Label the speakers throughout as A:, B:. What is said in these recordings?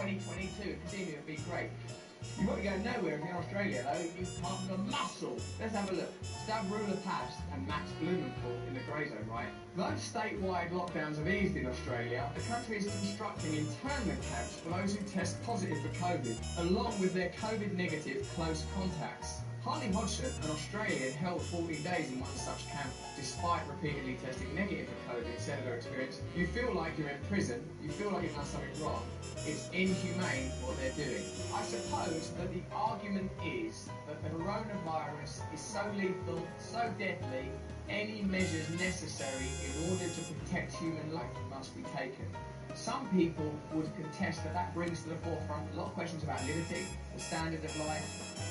A: 2022. Academia would be great. You won't go nowhere if you're in Australia, though. You can't the muscle. Let's have a look. Stab Ruler Pabst and Max Blumenthal in the grey zone, right? Though statewide lockdowns have eased in Australia, the country is constructing internment camps for those who test positive for COVID, along with their COVID negative close contacts. Harley Hodgson, an Australian, held 14 days in one such camp despite repeatedly testing negative for COVID, said of her experience. You feel like you're in prison, you feel like you've done something wrong. It's inhumane what they're doing. I suppose that the argument is that the coronavirus is so lethal, so deadly, any measures necessary in order to protect human life must be taken. Some people would contest that that brings to the forefront a lot of questions about liberty, the standard of life,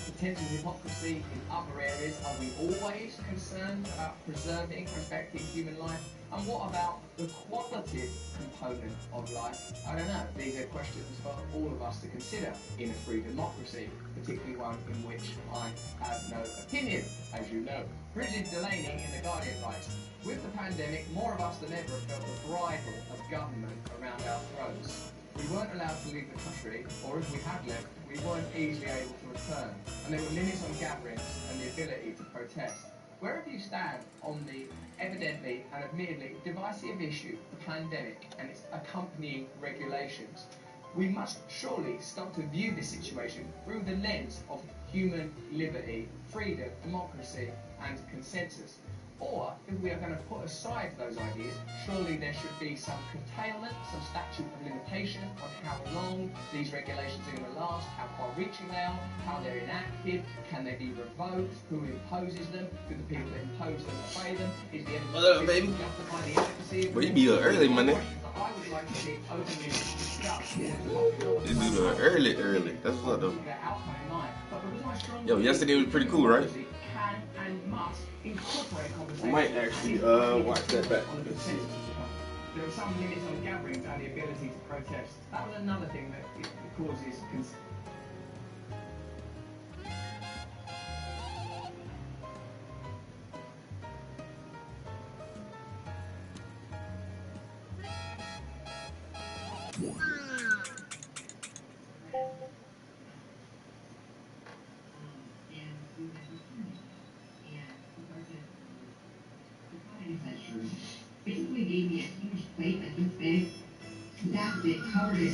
A: potential hypocrisy in other areas. Are we always concerned about preserving, respecting human life? And what about the qualitative component of life? I don't know. These are questions for all of us to consider in a free democracy, particularly one in which I have no opinion, as you know. Bridget Delaney in The Guardian writes, with the pandemic, more of us than ever have felt the bridle of government around our throats. We weren't allowed to leave the country, or if we had left, we weren't easily able to return. And there were limits on gatherings and the ability to protest. Wherever you stand on the evidently and admittedly divisive issue, the pandemic and its accompanying regulations, we must surely start to view this situation through the lens of human liberty, freedom, democracy, and consensus. Or, if we are going to put aside those ideas, surely there should be some curtailment, some statute of limitation on how long these regulations are going to last, how far-reaching they are, how they're enacted, can they be revoked, who imposes them, do the people that impose them obey them, is the
B: What up, baby?
A: justify the efficacy of
B: Well, you be up early, my nigga.
A: I would like to see openly discussed.
B: You do the early. That's what's up, though. Yo, yesterday was pretty cool, right? I might actually watch that back.
A: There are some limits on gatherings and the ability to protest. That was another thing that causes concern.
C: Basically gave me a huge plate, like this big, that big, covered it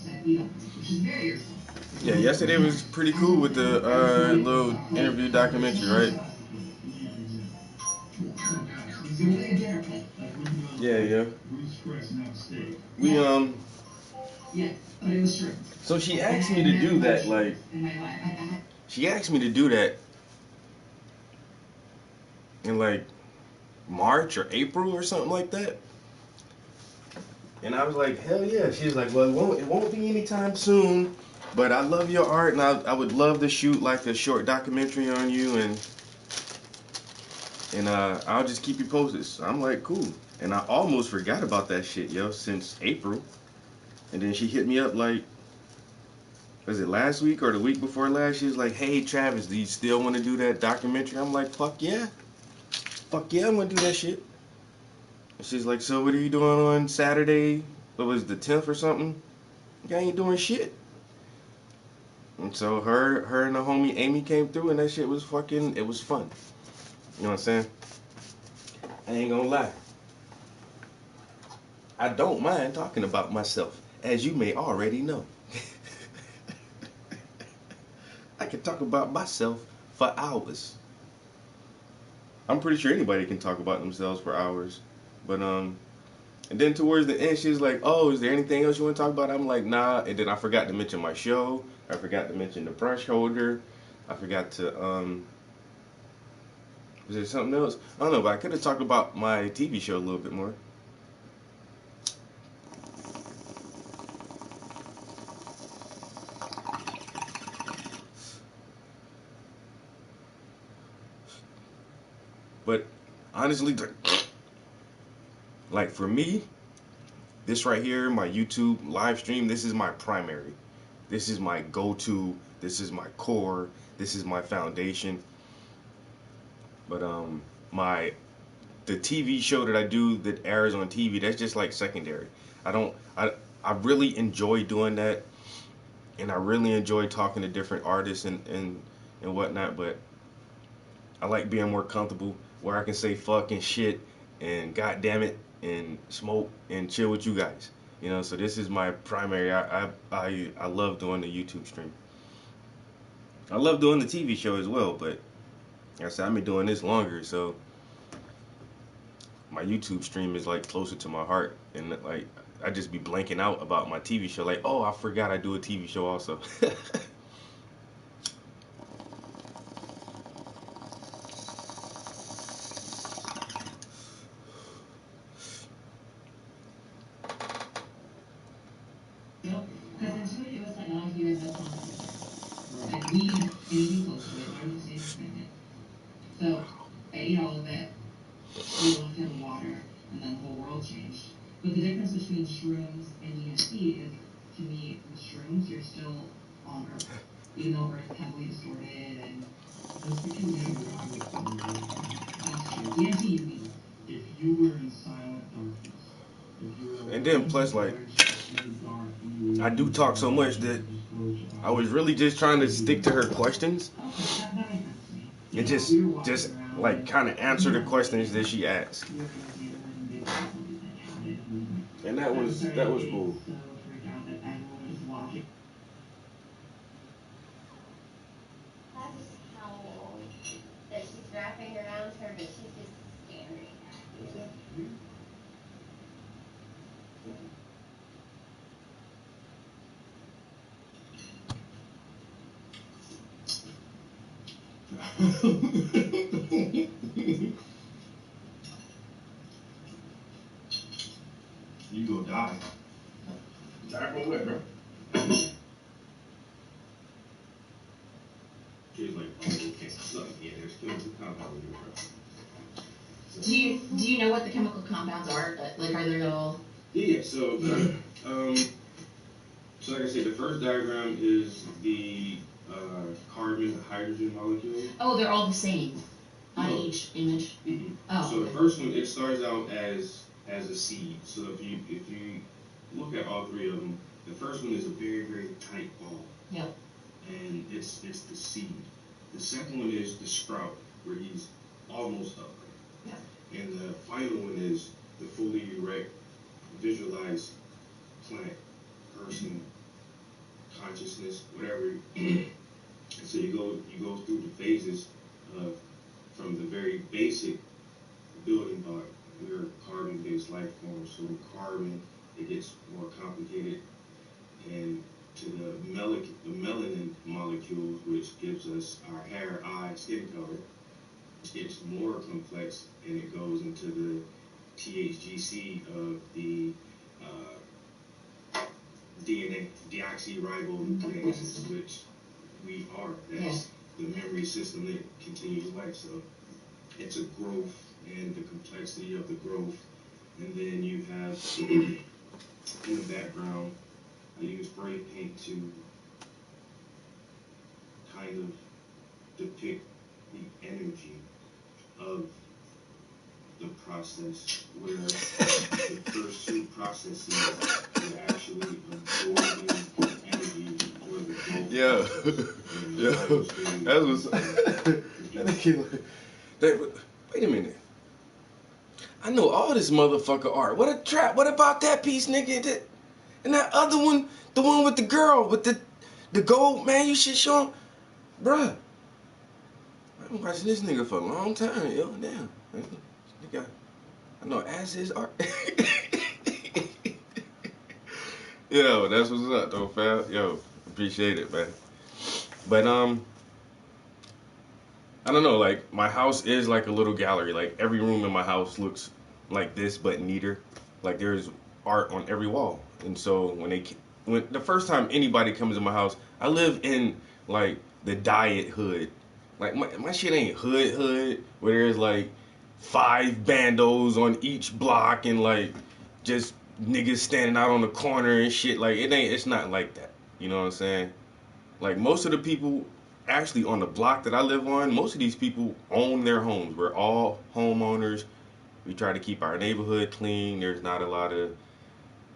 C: in needle, which is very irritating.
B: Yeah, yesterday was pretty cool with the little interview documentary, right? Yeah. We So she asked me to do that, like, she asked me to do that in like March or April or something like that. And I was like, hell yeah. She's like, well, it won't be anytime soon, but I love your art and I would love to shoot like a short documentary on you and I'll just keep you posted. So I'm like, cool. And I almost forgot about that shit, yo, since April. And then she hit me up like, was it last week or the week before last? She was like, hey Travis, do you still want to do that documentary? I'm like, fuck yeah, I'm gonna do that shit. And she's like, so what are you doing on Saturday? What was it, the 10th or something? I ain't doing shit. And so her and the homie Amy came through and that shit was fucking, it was fun. You know what I'm saying? I ain't gonna lie. I don't mind talking about myself, as you may already know. I can talk about myself for hours. I'm pretty sure anybody can talk about themselves for hours. But and then towards the end, she was like, oh, is there anything else you want to talk about? I'm like, nah. And then I forgot to mention my show. I forgot to mention the brush holder. I forgot to, was there something else? I don't know, but I could have talked about my TV show a little bit more. But honestly, like for me, this right here, my YouTube live stream, this is my primary. This is my go-to. This is my core. This is my foundation. But the TV show that I do that airs on TV, that's just like secondary. I really enjoy doing that. and I really enjoy talking to different artists and whatnot. But I like being more comfortable where I can say fuck and shit and goddamn it and smoke and chill with you guys. You know, so this is my primary. I love doing the YouTube stream. I love doing the TV show as well, but like I said, I've been doing this longer, so my YouTube stream is like closer to my heart, and like I just be blanking out about my TV show. Like, oh, I forgot I do a TV show also.
C: No, because until it was like all you as a conflict. Like we anything close to it, I'm just saying. So I ate all of it. We left in the water, and then the whole world changed. But the difference between shrooms and ESP is, to me, with shrooms, you're still on Earth, even though Earth is heavily distorted and those freaking that's true. ESP, you mean?
D: If you were in silent darkness, if you were
B: And then plus like I do talk so much that I was really just trying to stick to her questions and just like kind of answer the questions that she asked. And that was cool.
E: That's how old that she's wrapping around her, but she's just staring at you.
B: You gonna die. Die from what, bro? She's like, oh, okay. So, yeah, there's still some compound in your breath.
F: Do you know what the chemical compounds are? Like, are they all?
B: Yeah, so, so like I said, the first diagram is the carbon hydrogen molecule.
F: Oh, they're all the same on
B: No.
F: each image.
B: Mm-hmm.
F: Oh.
B: So the first one, it starts out as a seed. So if you look at all three of them, the first one is a very, very tight ball.
F: Yep.
B: And it's the seed. The second one is the sprout, where he's almost up.
F: Yeah.
B: And the final one is the fully erect, visualized plant, person, consciousness, whatever. And so you go through the phases of from the very basic building block. We're carbon-based life forms, so carbon it gets more complicated, and to the melanin molecules, which gives us our hair, eye, skin color, it's more complex, and it goes into the THGC of the DNA, deoxyribonucleases, which we are. That's the memory system that continues life. So it's a growth and the complexity of the growth. And then you have in the background, I use spray paint to kind of depict the energy of the process, where the first two processes are actually absorbing energy for the growth. Yeah, that was. Wait a minute. I know all this motherfucker art. What a trap. What about that piece, nigga? And that other one, the one with the girl with the gold, man, you should show him. Bruh. I've been watching this nigga for a long time, yo. Damn. Nigga, I know as is art. Yo, that's what's up, though, fam. Yo, appreciate it, man. But, I don't know, like, my house is like a little gallery. Like, every room in my house looks like this, but neater. Like, there's art on every wall. And so, when the first time anybody comes in my house, I live in, like, the diet hood. Like, my shit ain't hood, where there's, like, 5 bandos on each block and, like, just niggas standing out on the corner and shit. Like, it's not like that. You know what I'm saying? Like, most of the people actually on the block that I live on, most of these people own their homes. We're all homeowners. We try to keep our neighborhood clean. There's not a lot of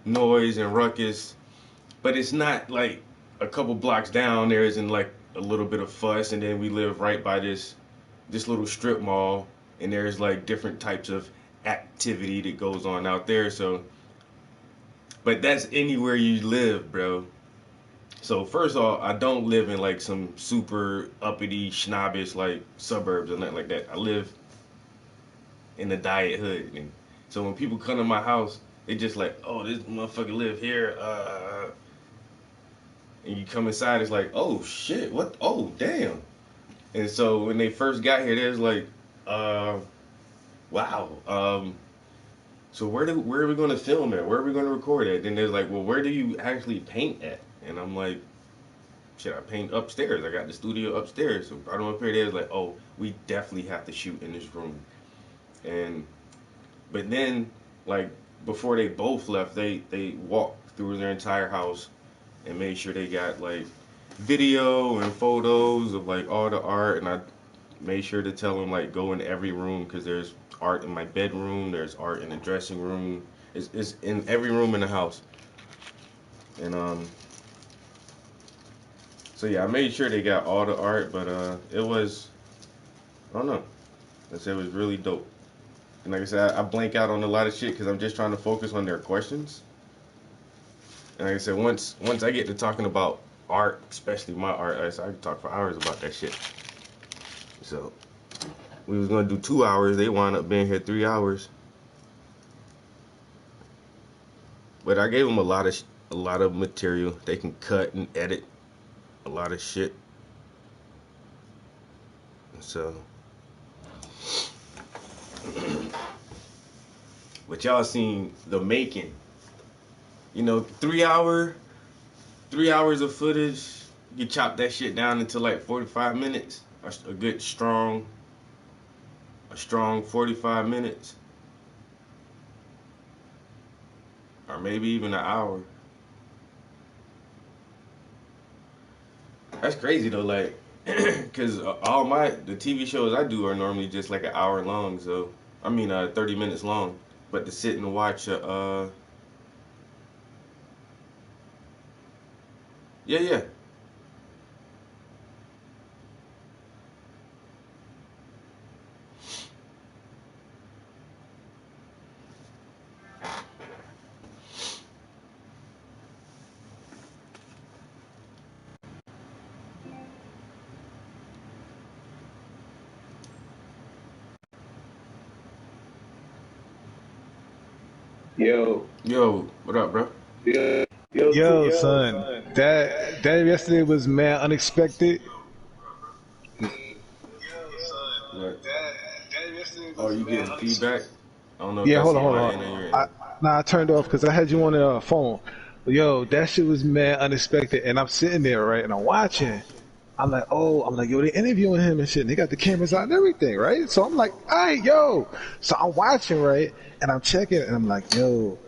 B: noise and ruckus. But it's not like a couple blocks down there isn't like a little bit of fuss, and then we live right by this little strip mall, and there's like different types of activity that goes on out there. So, but that's anywhere you live, bro. So first of all, I don't live in like some super uppity, snobbish like suburbs or nothing like that. I live in the diet hood, and so when people come to my house, they just like, oh, this motherfucker live here. And you come inside, it's like, oh shit, what? Oh damn. And so when they first got here, they was like, wow. So where are we gonna film at? Where are we gonna record at? Then there's like, well, where do you actually paint at? And I'm like, shit, I paint upstairs. I got the studio upstairs. So right on up here, they was like, oh, we definitely have to shoot in this room. But then, like, before they both left, they walked through their entire house and made sure they got like video and photos of like all the art, and I made sure to tell them like go in every room because there's art in my bedroom, there's art in the dressing room, it's in every room in the house. And so yeah, I made sure they got all the art, but it was, I don't know, I said it was really dope. And like I said, I blank out on a lot of shit because I'm just trying to focus on their questions. And like I said, once I get to talking about art, especially my art, I can talk for hours about that shit. So we was gonna do 2 hours. They wound up being here 3 hours. But I gave them a lot of material. They can cut and edit a lot of shit. So, but y'all seen the making. You know, 3 hours of footage, you chop that shit down into like 45 minutes. A good strong 45 minutes. Or maybe even an hour. That's crazy though, like, cause the TV shows I do are normally just like an hour long, so, 30 minutes long. But to sit and watch yeah. Yo, what up, bro?
G: Yo, son, that yesterday was mad unexpected.
B: What? Oh, you getting feedback? I don't know.
G: Yeah, hold on. I turned off because I had you on the phone. But yo, that shit was mad unexpected, and I'm sitting there, right, and I'm watching. I'm like, yo, they interviewing him and shit, and they got the cameras out and everything, right? So I'm like, all right, yo. So I'm watching, right, and I'm checking, and I'm like, yo,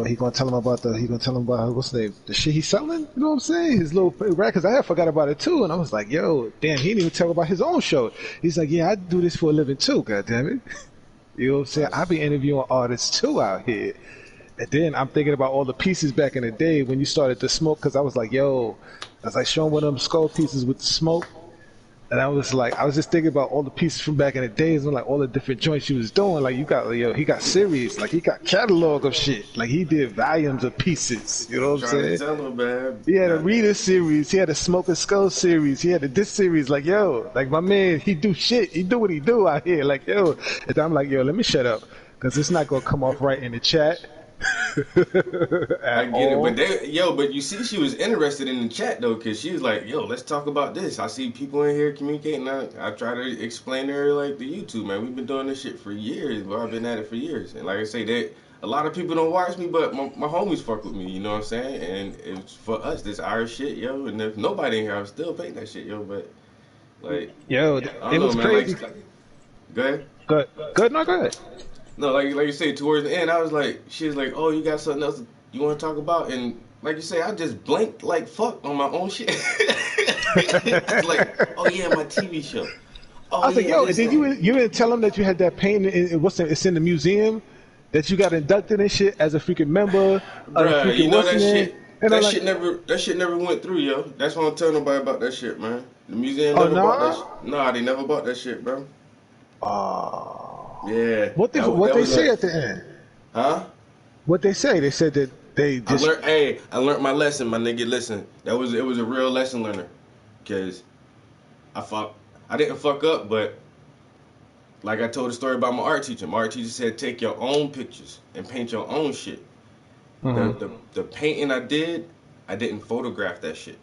G: he gonna tell him about what's the name, the shit he's selling? You know what I'm saying? His little rack, cause I had forgot about it too, and I was like, yo, damn, he didn't even tell about his own show. He's like, yeah, I do this for a living too, goddammit. You know what I'm saying? I be interviewing artists too out here. And then I'm thinking about all the pieces back in the day when you started to smoke, cause I was like, yo, I was like showing one of them skull pieces with the smoke. And I was just thinking about all the pieces from back in the days and like all the different joints he was doing. Like he got series, like he got catalog of shit. Like he did volumes of pieces. You know what I'm saying?
B: Tell him, man.
G: He had a Reader series, he had a Smoking Skull series, he had a this series. Like yo, like my man, he do shit. He do what he do out here. Like yo, and I'm like yo, let me shut up, cause it's not gonna come off right in the chat.
B: I get it, but you see, she was interested in the chat though, cause she was like, "Yo, let's talk about this." I see people in here communicating. I try to explain to her like the YouTube, man. We've been doing this shit for years. Well, I've been at it for years, and like I say, that a lot of people don't watch me, but my homies fuck with me. You know what I'm saying? And it's for us, this our shit, yo. And if nobody in here, I would still paint that shit, yo. But like,
G: yo, it was crazy.
B: Go ahead.
G: Good. No, go ahead.
B: No, like you say, towards the end, I was like, she was like, oh, you got something else you want to talk about? And like you say, I just blanked like fuck on my own shit. It's like, oh yeah, my TV show. Oh,
G: I was like, yo, and then you didn't tell them that you had that painting, it's in the museum, that you got inducted and shit as a freaking member.
B: Bruh, you know that shit?
G: And I'm
B: That
G: like,
B: shit never went through, yo. That's why I don't tell nobody about that shit, man. The museum
G: oh
B: never bought that.
G: no.
B: Nah, they never bought that shit, bro.
G: Oh.
B: Yeah,
G: What
B: that
G: they
B: was
G: say
B: like,
G: at the end?
B: huh?
G: What they say? They said that they
B: I
G: just.
B: learned. Hey, I learned my lesson, my nigga. Listen, it was a real lesson learner, cause I didn't fuck up, but like I told the story about my art teacher. My art teacher said take your own pictures and paint your own shit.
G: Mhm.
B: The painting I did, I didn't photograph that shit.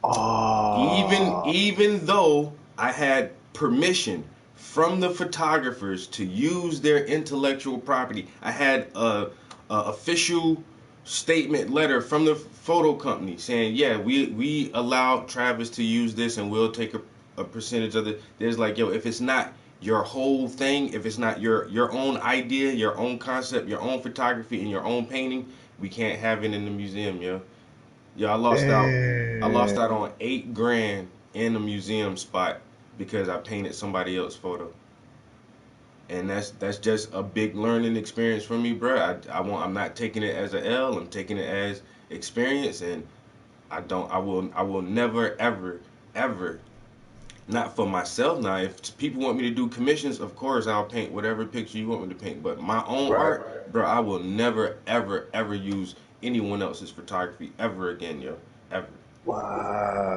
G: Oh.
B: Even though I had permission from the photographers to use their intellectual property, I had a official statement letter from the photo company saying, yeah, we allow Travis to use this and we'll take a percentage of it. There's like, yo, if it's not your whole thing, if it's not your own idea, your own concept, your own photography, and your own painting, we can't have it in the museum, yo. Yeah, I lost out. I lost out
G: Damn.
B: on 8 grand in a museum spot because I painted somebody else's photo, and that's just a big learning experience for me, bro. I'm not taking it as a L. I'm taking it as experience, and I will never ever not for myself. Now, if people want me to do commissions, of course I'll paint whatever picture you want me to paint. But my own
G: Right.
B: art, bro, I will never ever use anyone else's photography ever again, yo, ever.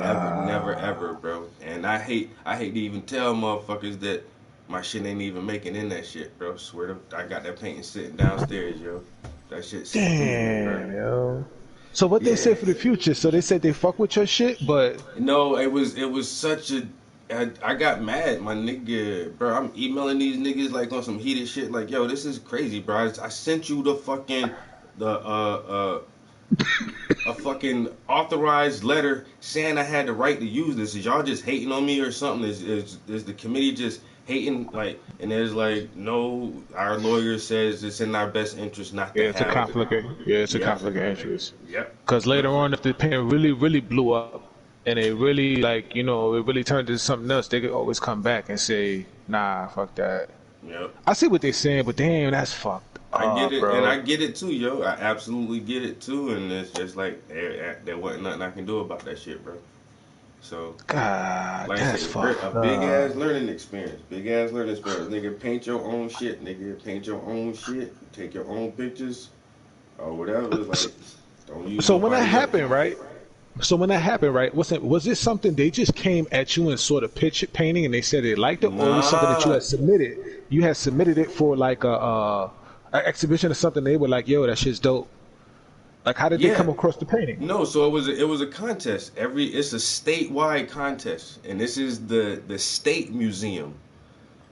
B: Ever, never, ever,
G: Wow.
B: bro. And I hate to even tell motherfuckers that my shit ain't even making in that shit, bro. Swear to, I got that painting sitting downstairs, yo. That shit stupid, bro.
G: Damn, yo. So what they
B: Yeah.
G: say for the future? So they said they fuck with your shit, but
B: No, it was such a. I got mad, my nigga, bro. I'm emailing these niggas like on some heated shit, like, yo, this is crazy, bro. I sent you the fucking the a fucking authorized letter saying I had the right to use this. Is y'all just hating on me or something? Is the committee just hating? Like, and there's like, no, our lawyer says it's in our best interest not
G: yeah,
B: to
G: it's a
B: have.
G: conflict. Yeah, it's a
B: Yep,
G: conflict of interest.
B: yep,
G: Because later
B: yep,
G: on, if the painting really blew up and it really like it really turned into something else, they could always come back and say, nah, fuck that.
B: yep.
G: I see what they're saying, but damn, that's fucked
B: I get
G: up,
B: it, and
G: bro.
B: I get it too, yo. I absolutely get it too, and it's just like there wasn't nothing I can do about that shit, bro. So,
G: God,
B: like I
G: that's
B: say, a
G: fucked
B: big ass
G: up.
B: learning experience. Big ass learning experience. Nigga, paint your own shit. Nigga, paint your own shit. Take your own pictures or whatever. Like, don't use
G: So when that
B: nobody else.
G: happened, right? So when that happened, right? Was it something they just came at you and sort of pitch it painting and they said they liked it, or it was something that you
B: Nah.
G: had submitted? You had submitted it for like a exhibition or something. They were like, "Yo, that shit's dope." Like, how did they
B: Yeah.
G: come across the painting?
B: No, so it was a contest. It's a statewide contest, and this is the state museum.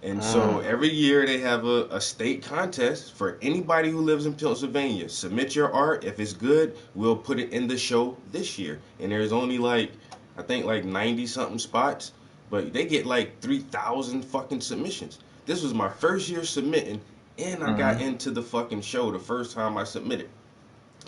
B: And so every year they have a state contest for anybody who lives in Pennsylvania. Submit your art. If it's good, we'll put it in the show this year. And there's only like, I think like 90 something spots, but they get like 3,000 fucking submissions. This was my first year submitting, and I got
G: Mm-hmm.
B: into the fucking show the first time I submitted.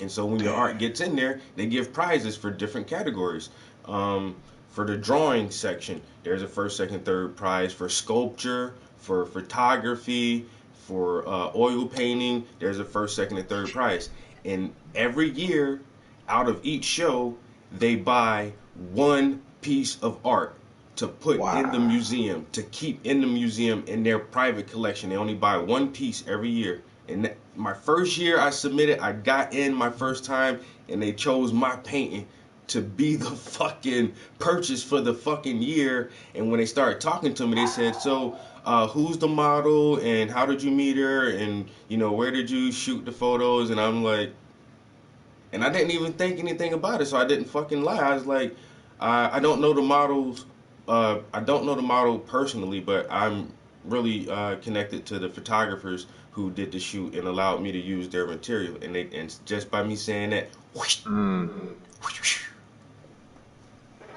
B: And so when your art
G: Damn.
B: gets in there, they give prizes for different categories. For the drawing section, there's a first, second, third prize. For sculpture, for photography, for oil painting, there's a first, second, and third prize. And every year, out of each show, they buy one piece of art to put in the
G: Wow.
B: museum, to keep in the museum in their private collection. They only buy one piece every year. And my first year I submitted, I got in my first time, and they chose my painting to be the fucking purchase for the fucking year. And when they started talking to me, they said, so who's the model and how did you meet her and where did you shoot the photos? And I'm like, and I didn't even think anything about it, so I didn't fucking lie. I was like, I don't know the models. I don't know the model personally, but I'm really connected to the photographers who did the shoot and allowed me to use their material. And just by me saying that, whoosh,
G: Mm.
B: whoosh,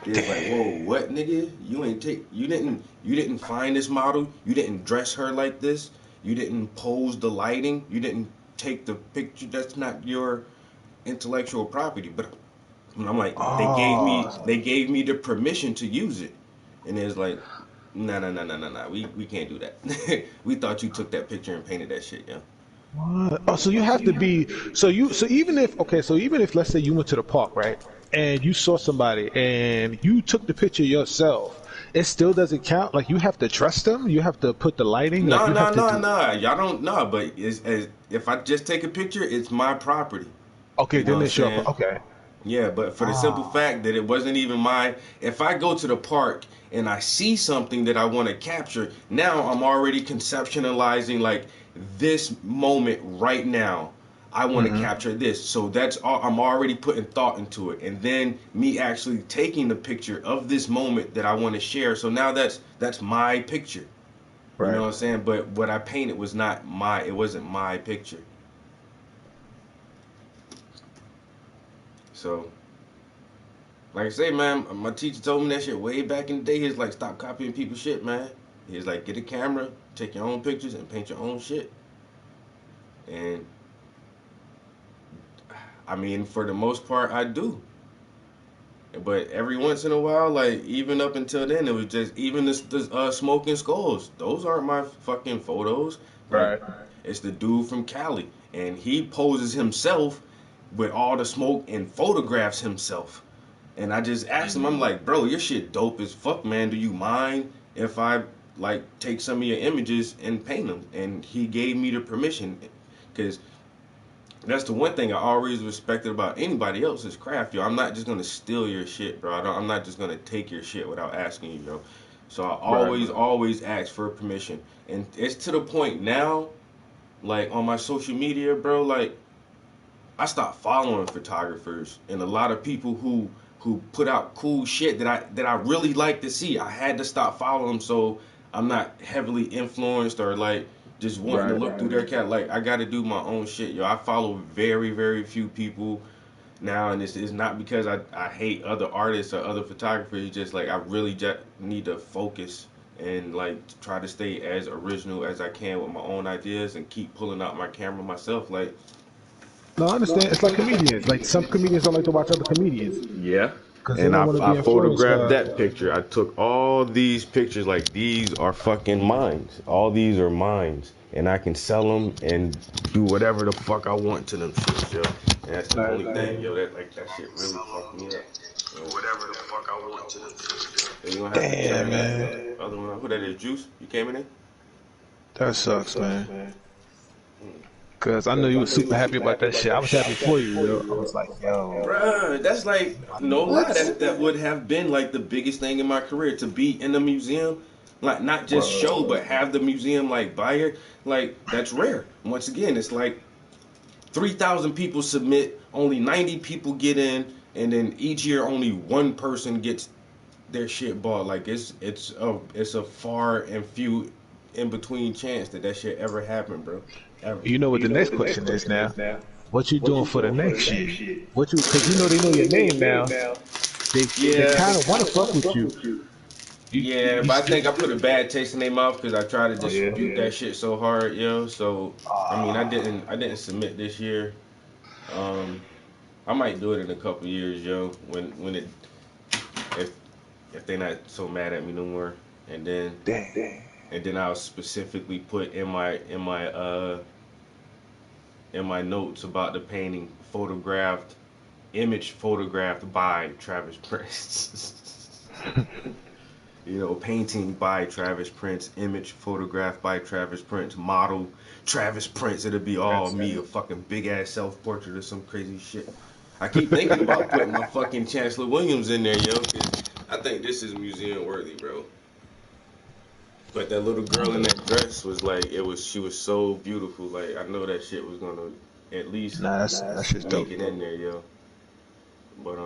B: they was like, whoa,
G: Damn.
B: what, nigga? You didn't find this model. You didn't dress her like this. You didn't pose the lighting. You didn't take the picture. That's not your intellectual property. But and I'm like,
G: Oh,
B: they gave me the permission to use it, and it's like, no, no, no, no, no, no, we can't do that. We thought you took that picture and painted that shit, yo.
G: What? Oh, so you have to be so even if okay, so even if let's say you went to the park, right? And you saw somebody and you took the picture yourself, it still doesn't count. Like you have to trust them, you have to put the lighting, like
B: No,
G: you have
B: no,
G: to
B: no,
G: do.
B: no. Y'all don't know, but if I just take a picture, it's my property.
G: Okay,
B: You know
G: then
B: what I'm
G: they show up.
B: saying?
G: Okay.
B: Yeah, but for the simple
G: Ah,
B: fact that it wasn't even my, if I go to the park and I see something that I want to capture, now I'm already conceptualizing like this moment right now. I want to
G: hmm,
B: capture this. So that's all, I'm already putting thought into it. And then me actually taking the picture of this moment that I want to share. So now that's my picture. You know
G: right.
B: what I'm saying? But what I painted was not my, it wasn't my picture. So like I say, man, my teacher told me that shit way back in the day. He's like, stop copying people's shit, man. He's like, get a camera, take your own pictures, and paint your own shit. And I mean, for the most part, I do. But every once in a while, like even up until then, it was just even the smoking skulls. Those aren't my fucking photos. Like
G: Right.
B: it's the dude from Cali, and he poses himself with all the smoke and photographs himself. And I just asked him, I'm like, bro, your shit dope as fuck, man. Do you mind if I like take some of your images and paint them? And he gave me the permission, because that's the one thing I always respected about anybody else's craft, yo. I'm not just gonna steal your shit, bro. I'm not just gonna take your shit without asking you, yo. So I
G: Right.
B: always ask for permission, and it's to the point now, like on my social media, bro, like I stopped following photographers and a lot of people who put out cool shit that I really like to see. I had to stop following them so I'm not heavily influenced or like just wanting to
G: Right.
B: look through their cat. Like I got to do my own shit, yo. I follow very few people now, and it's not because I hate other artists or other photographers. It's just like I really just need to focus and like try to stay as original as I can with my own ideas and keep pulling out my camera myself. Like
G: No, I understand. It's like comedians. Like some comedians don't like to watch other comedians
B: yeah.
G: because they
B: And
G: don't want to
B: I
G: be influenced
B: photographed
G: by.
B: that picture. I took all these pictures like these are fucking mines. All these are mines. And I can sell them and do whatever the fuck I want to them shit, yo. And that's the only thing, yo. That like that shit really fucked me up. Whatever the fuck I want to them shit. And you gonna have to
G: Damn,
B: turn
G: man.
B: that other one on. Who that is? Juice? You came in there?
G: That sucks, man. Cause I know you was super happy about that shit. I was happy for you, yo. I was like, yo,
B: Bruh, that's like no lie.
G: what?
B: That would have been like the biggest thing in my career to be in the museum, like not just show,
G: Whoa.
B: but have the museum like buy it. Like that's rare. Once again, it's like 3,000 people submit, only 90 people get in, and then each year only one person gets their shit bought. Like it's a far and few in between chance that shit ever happened, bro. Ever.
G: You know what the next question is now? What you doing for the next shit? What you? Cause you know they know your name now. They
B: Yeah,
G: kind of want to fuck with you.
B: yeah,
G: You
B: but I think I put a bad taste in their mouth because I tried to
G: oh yeah.
B: dispute that shit so hard, yo. So I mean, I
G: Ah,
B: didn't, I didn't submit this year. Um, I might do it in a couple years, yo. When it if if they're not so mad at me no more, and then
G: dang.
B: and then I'll specifically put in my notes about the painting image photographed by Travis Prince. You know, painting by Travis Prince, image photographed by Travis Prince, model Travis Prince. It'll be all me, a fucking big ass self portrait or some crazy shit. I keep thinking about putting my fucking Chancellor Williams in there, yo, 'cause I think this is museum worthy, bro. But that little girl in that dress was like, she was so beautiful. Like, I know that shit was gonna at least
G: Nah, that shit's
B: make
G: dope.
B: it in there, yo. But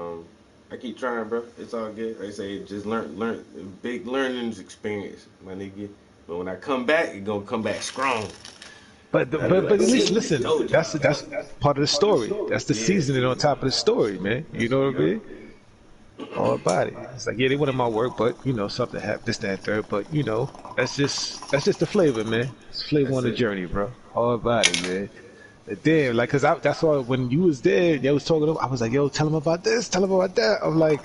B: I keep trying, bro. It's all good. Like I say, just learn, big learning experience, my nigga. But when I come back, it gonna come back strong. I'll be
G: But
B: like,
G: at least
B: see,
G: listen.
B: told you.
G: That's part of the story. That's the
B: Yeah,
G: seasoning on top of the story, man. You know what I mean? All about it. It's like yeah, they wanted my work, but you know something happened, this, that, and third. But you know that's just the flavor, man. It's flavor on
B: that's
G: the
B: it.
G: journey, bro. All about it, man. Damn, like, that's why when you was there, they was talking to him, I was like, yo, tell him about this, tell him about that. I'm like,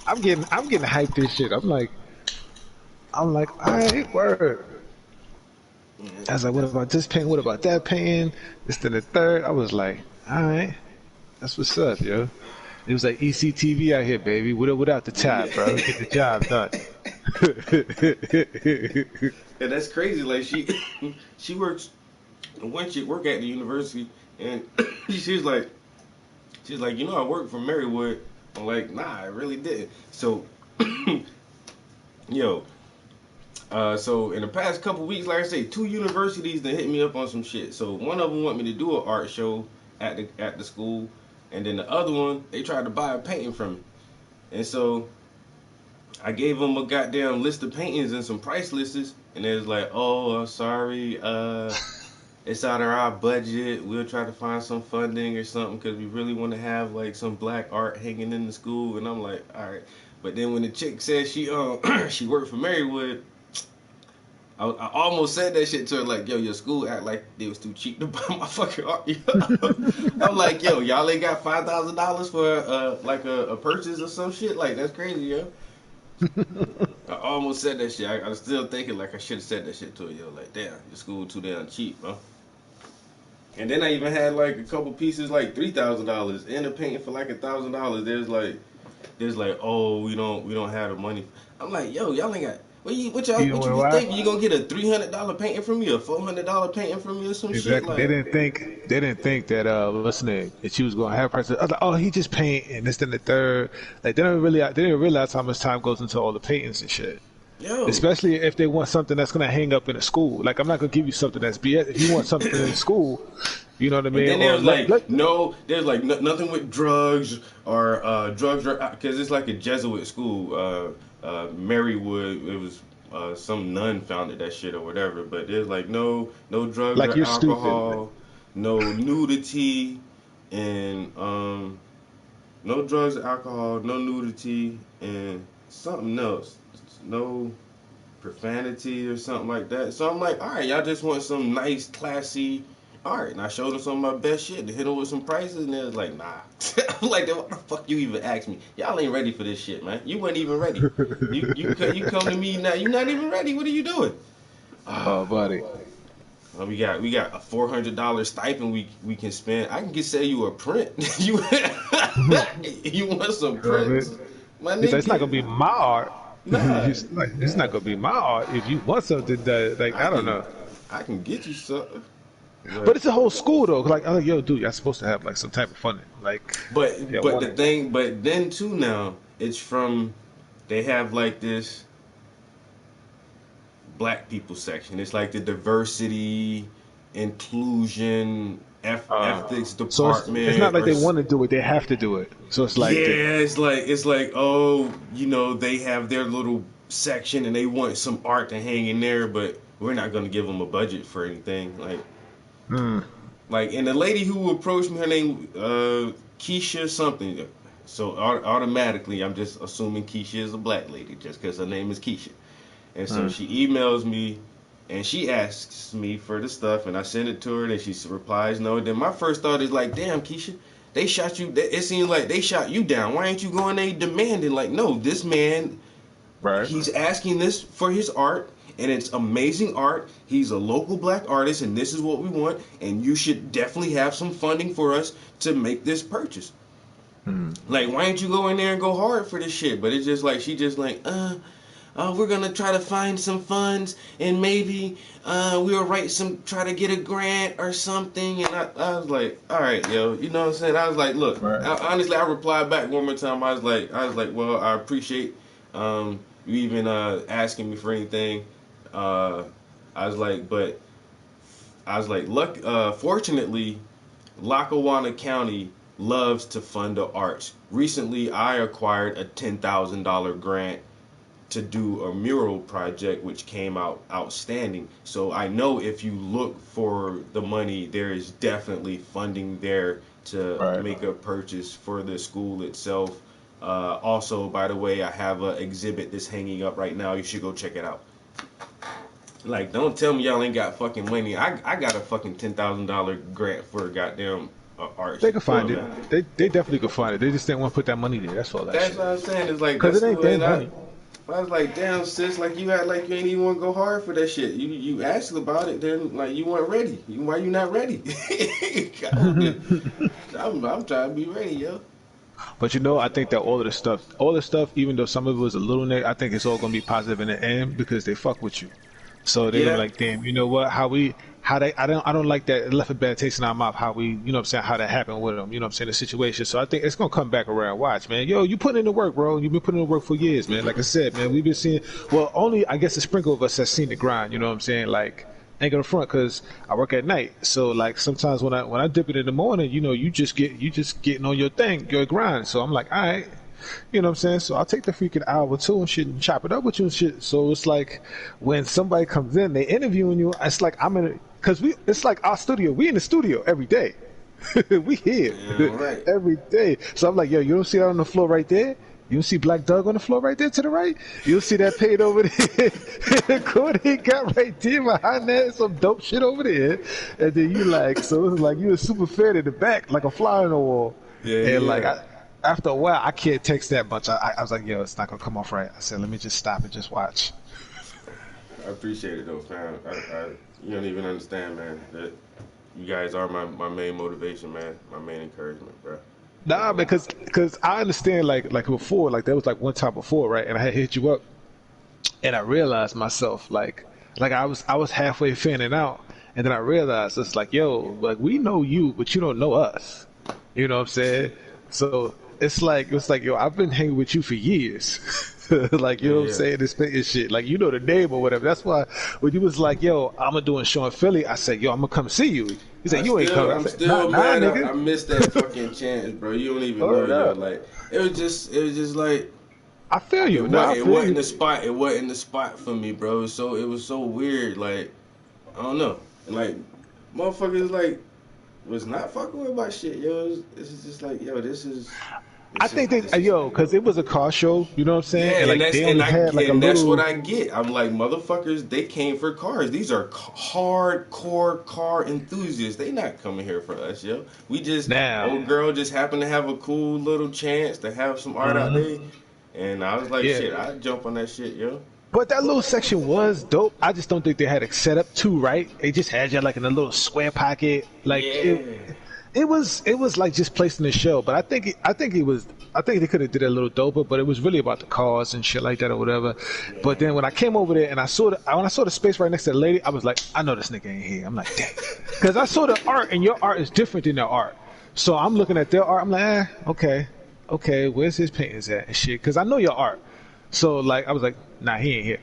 G: I'm getting hyped this shit. I'm like, all right, word. I was like, what about this painting? What about that painting? This, then the third. I was like, all right, that's what's up, yo. It was like ECTV out here, baby. Without the tab, bro. Get the job done.
B: Yeah, that's crazy. Like she works. One chick work at the university, and she's like, you know, I work for Marywood. I'm like, nah, I really didn't. So, yo, so in the past couple weeks, like I say, 2 universities that hit me up on some shit. So one of them want me to do an art show at the school, and then the other one, they tried to buy a painting from me. And so I gave them a goddamn list of paintings and some price lists, and they was like, oh, I'm sorry, it's out of our budget. We'll try to find some funding or something because we really want to have like some black art hanging in the school. And I'm like, all right. But then when the chick said she she worked for Marywood, I almost said that shit to her, like, yo, your school act like it was too cheap to buy my fucking art. I'm like, yo, y'all ain't got $5,000 for like a purchase or some shit? Like, that's crazy, yo. I almost said that shit. I was still thinking like I should have said that shit to her, yo. Like, damn, your school too damn cheap, bro. And then I even had like a couple pieces like $3,000 and a painting for like $1,000. There's like, oh, we don't have the money. I'm like, yo, y'all ain't got. What you think? You gonna get a $300 painting from me, a $400 painting from me, or some shit? Like,
G: they didn't think that listening that she was gonna have prices. I was like, oh, he just paint and this then the third. Like they didn't realize how much time goes into all the paintings and shit.
B: yo,
G: Especially if they want something that's gonna hang up in a school. Like I'm not gonna give you something that's BS. If you want something in school, you know what I mean.
B: and then there's like nothing with drugs or drugs, because it's like a Jesuit school. Marywood, it was some nun founded that shit or whatever. But there's like no drugs
G: Like
B: or
G: you're
B: alcohol,
G: stupid.
B: no nudity, and no drugs or alcohol, no nudity, and something else, no profanity or something like that. So I'm like, all right, y'all just want some nice, classy art. And I showed them some of my best shit to hit them with some prices, and they was like, nah. I'm like, what the fuck you even asked me? Y'all ain't ready for this shit, man. You weren't even ready. You come to me now, you're not even ready. What are you doing?
G: Oh, buddy.
B: Well, we got a $400 stipend we can spend. I can sell you a print. you want some prints? My nigga.
G: It's not gonna be my art.
B: Nah.
G: It's not gonna be my art. If you want something that, like, I don't know.
B: I can get you something.
G: But it's a whole school though. Like, I'm like, yo, dude, you're supposed to have like some type of funding. Like,
B: But then too now it's from, they have like this black people section. It's like the diversity, inclusion, ethics department.
G: so it's not like they want to do it; they have to do it. So it's like,
B: it's like oh, you know, they have their little section and they want some art to hang in there, but we're not going to give them a budget for anything. Like, and the lady who approached me, her name Keisha something. So automatically, I'm just assuming Keisha is a black lady just because her name is Keisha. And so she emails me, and she asks me for the stuff, and I send it to her, and she replies no. And then my first thought is like, damn, Keisha, they shot you. It seems like they shot you down. Why ain't you going there demanding? Like, no, this man,
G: right?
B: He's asking this for his art. And it's amazing art. He's a local black artist, and this is what we want. And you should definitely have some funding for us to make this purchase. Like, why don't you go in there and go hard for this shit? But it's just like, she just like, we're gonna try to find some funds, and maybe we'll try to get a grant or something. And I was like, all right, yo, you know what I'm saying? I was like, look, honestly, I replied back one more time. I was like, well, I appreciate you even asking me for anything. I was like, fortunately, Lackawanna County loves to fund the arts. Recently, I acquired a $10,000 grant to do a mural project, which came out outstanding. So I know if you look for the money, there is definitely funding there to make a purchase for the school itself. Also, by the way, I have an exhibit that's hanging up right now. You should go check it out. Like, don't tell me y'all ain't got fucking money. I got a fucking $10,000 grant for a goddamn art.
G: They could find it. They definitely could find it. They just didn't want to put that money there. That's all.
B: That's what I'm saying. It's like,
G: because it ain't their money.
B: I was like, damn, sis, like you act like you ain't even want to go hard for that shit. You asked about it, then like you weren't ready. Why you not ready? I'm trying to be ready, yo.
G: But I think that all the stuff, even though some of it was a little negative, I think it's all gonna be positive in the end because they fuck with you. So they're gonna be like, damn, you know what? I don't like that. It left a bad taste in our mouth. How we, you know what I'm saying, how that happened with them. You know what I'm saying, the situation. So I think it's gonna come back around. Watch, man. Yo, you putting in the work, bro. You've been putting in the work for years, man. Like I said, man, we've been seeing. Well, only I guess a sprinkle of us has seen the grind. You know what I'm saying? Like, ain't gonna front because I work at night. So like sometimes when I dip it in the morning, you just getting on your thing, your grind. So I'm like, all right. You know what I'm saying? So I'll take the freaking hour or two and shit and chop it up with you and shit. So it's like when somebody comes in, they interviewing you. It's like it's like our studio. We in the studio every day. We here every day. So I'm like, yo, you don't see that on the floor right there? You don't see Black Doug on the floor right there to the right? You'll see that paid over there. Corey he got right there behind that, some dope shit over there. And then you like, so it's like you a super fan in the back, like a fly on the wall. Like after a while, I can't text that much. I was like, yo, it's not gonna come off right. I said, let me just stop and just watch.
B: I appreciate it though, fam. You don't even understand, man. That you guys are my main motivation, man. My main encouragement, bro.
G: Nah, because I understand like before, like there was like one time before, right? And I had hit you up, and I realized myself like I was halfway fanning out, and then I realized it's like, yo, like we know you, but you don't know us. You know what I'm saying? So it's like yo, I've been hanging with you for years. Like, you know what I'm saying? This shit. Like, you know the name or whatever. That's why when you was like, yo, I'm gonna do a show in Philly, I said, yo, I'm gonna come see you. He said, you ain't coming.
B: I'm still mad. I missed that fucking chance, bro. You don't even know, yo. Like, it was just like,
G: I feel you.
B: It wasn't the spot. It wasn't the spot for me, bro. So it was so weird. Like, I don't know. And like, motherfuckers like was not fucking with my shit, yo. It's just like, yo, this is.
G: I think because it was a car show, you know what I'm saying?
B: Yeah,
G: and like they only had like a little.
B: That's what I get. I'm like, motherfuckers, they came for cars. These are hardcore car enthusiasts. They not coming here for us, yo. We just old girl just happened to have a cool little chance to have some art out there, and I was like, shit, I'd jump on that shit, yo.
G: But that little section was dope. I just don't think they had it set up too right. They just had you like in a little square pocket, like. It was like just placing the show, but I think they could have did it a little doper, but it was really about the cars and shit like that or whatever. But then when I came over there and when I saw the space right next to the lady, I was like, I know this nigga ain't here. I'm like, damn, because I saw the art and your art is different than their art. So I'm looking at their art. I'm like, okay, where's his paintings at and shit? Because I know your art. So like I was like, nah, he ain't here.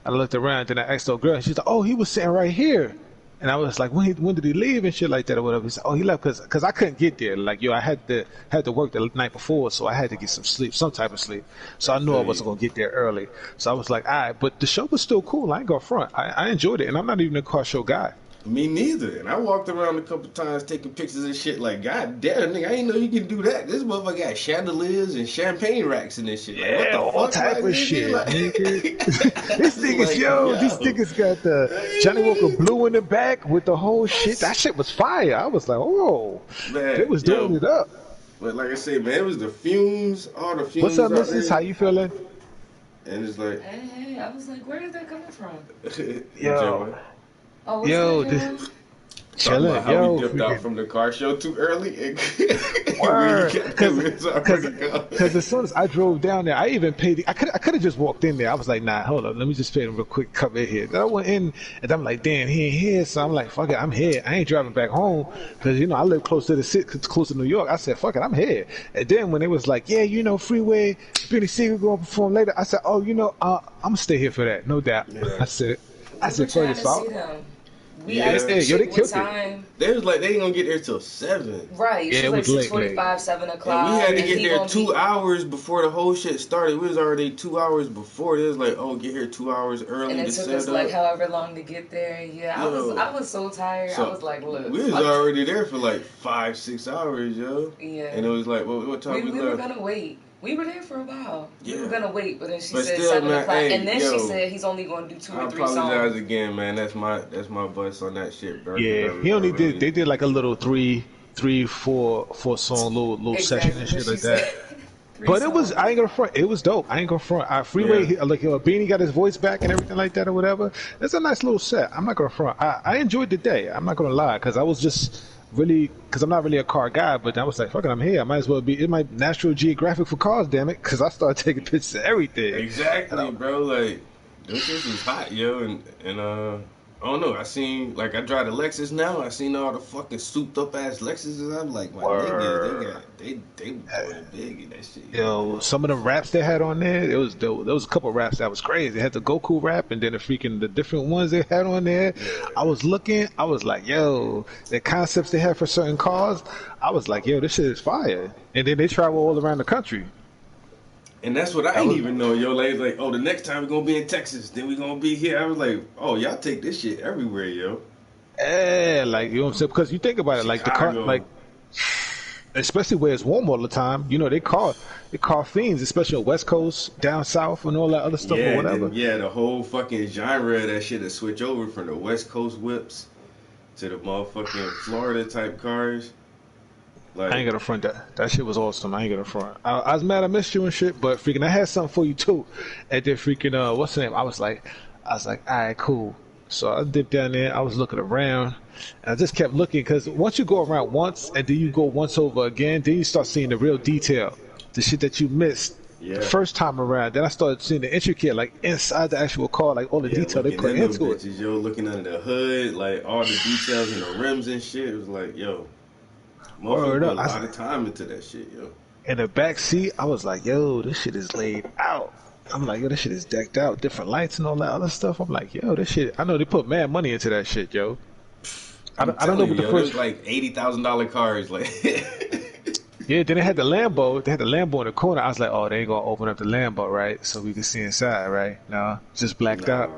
G: I looked around, then I asked the girl, and she's like, oh, he was sitting right here. And I was like, when did he leave and shit like that or whatever? He said, oh, he left because I couldn't get there. Like, yo, I had to work the night before, so I had to get some type of sleep. So I knew I wasn't gonna get there early. So I was like, all right, but the show was still cool. I ain't gonna front. I enjoyed it, and I'm not even a car show guy.
B: Me neither. And I walked around a couple times taking pictures and shit. Like, god damn, nigga, I didn't know you can do that. This motherfucker got chandeliers and champagne racks and this shit. Like, what the
G: all
B: fuck,
G: type of shit.
B: Like,
G: These niggas, these niggas got the Johnny Walker Blue in the back with the whole shit. That shit was fire. I was like, oh, man, they was doing it up.
B: But like I say, man, it was the fumes, all the fumes.
G: What's up, Mrs.? How you feeling?
B: And it's like,
H: hey, I was like, where is that coming from?
B: Yo.
H: Oh,
G: yo, this chilling.
B: Yo, we dipped out from the car show too early.
G: Because as soon as I drove down there, I even paid. I could have just walked in there. I was like, nah, hold up, let me just pay him real quick. Come in here. Then I went in, and I'm like, damn, he ain't here. So I'm like, fuck it, I'm here. I ain't driving back home because I live close to the city, close to New York. I said, fuck it, I'm here. And then when it was like, yeah, Freeway, Benny Siegel going to perform later, I said, oh, I'm gonna stay here for that, no doubt. Yeah. I said, for this fault.
H: We asked the chick what time.
B: They was like, they ain't gonna get there till 7.
H: Right.
G: Yeah,
H: it was like 6:45, 7 o'clock.
B: And we had to get there 2 hours before the whole shit started. We was already 2 hours before. They was like, oh, get here 2 hours early.
H: And it took us like however long to get there. Yeah, I was so tired. So I was like, look.
B: We was already there for like 5-6 hours, yo.
H: Yeah.
B: And it was like, what time we left?
H: We were gonna wait. We were there for a while. Yeah. We were gonna wait, but then she said
B: still,
H: 7
B: man,
H: o'clock,
B: hey,
H: and then she said he's only gonna do 2 or 3 songs.
B: I apologize again, man. That's my voice on that shit, bro.
G: Yeah, he only did. They did like a little 3, 4 song little section and shit like that. But it was, I ain't gonna front. It was dope. I ain't gonna front. Freeway, like Beanie got his voice back and everything like that or whatever. It's a nice little set. I'm not gonna front. I enjoyed the day. I'm not gonna lie, because I was just really, because I'm not really a car guy, but I was like, fuck it, I'm here. I might as well be. It might National Geographic for cars, damn it, because I started taking pictures of everything.
B: Exactly, bro. Like, this shit was hot, yo, and I don't know. I drive the Lexus now. I seen all the fucking souped up ass Lexuses. I'm like, my niggas, they going big in that shit.
G: Yo, some of the raps they had on there, there was a couple of raps that was crazy. They had the Goku rap and then the different ones they had on there. Yeah. I was looking, I was like, yo, the concepts they had for certain cars, I was like, yo, this shit is fire. And then they travel all around the country.
B: And that's what I didn't even know, yo. Like, oh, the next time we're gonna be in Texas, then we're gonna be here. I was like, oh, y'all take this shit everywhere, yo.
G: Yeah, like, you know what I'm saying? Because you think about it, like
B: Chicago.
G: the car, like, especially where it's warm all the time. You know, they car fiends, especially on West Coast, down south, and all that other stuff or whatever.
B: The whole fucking genre of that shit to switch over from the West Coast whips to the motherfucking Florida type cars. Like,
G: I ain't gonna front that. That shit was awesome. I ain't gonna front. I was mad I missed you and shit, but freaking I had something for you too. And then freaking what's the name? I was like, all right, cool. So I dipped down there. I was looking around, and I just kept looking because once you go around once and then you go once over again, then you start seeing the real detail, the shit that you missed the first time around. Then I started seeing the intricate, like inside the actual car, like all the detail they put into it.
B: Yo, looking under the hood, like all the details in the rims and shit. It was like, yo. Motherfucker put a lot of time into that shit, yo.
G: In the back seat, I was like, yo, this shit is laid out. I'm like, yo, this shit is decked out, different lights and all that other stuff. I'm like, yo, this shit, I know they put mad money into that shit, yo. I don't know what the first,
B: like $80,000 cars, like.
G: Yeah, then they had the Lambo. They had the Lambo in the corner. I was like, oh, they ain't gonna open up the Lambo, right? So we can see inside, right? No, just blacked out.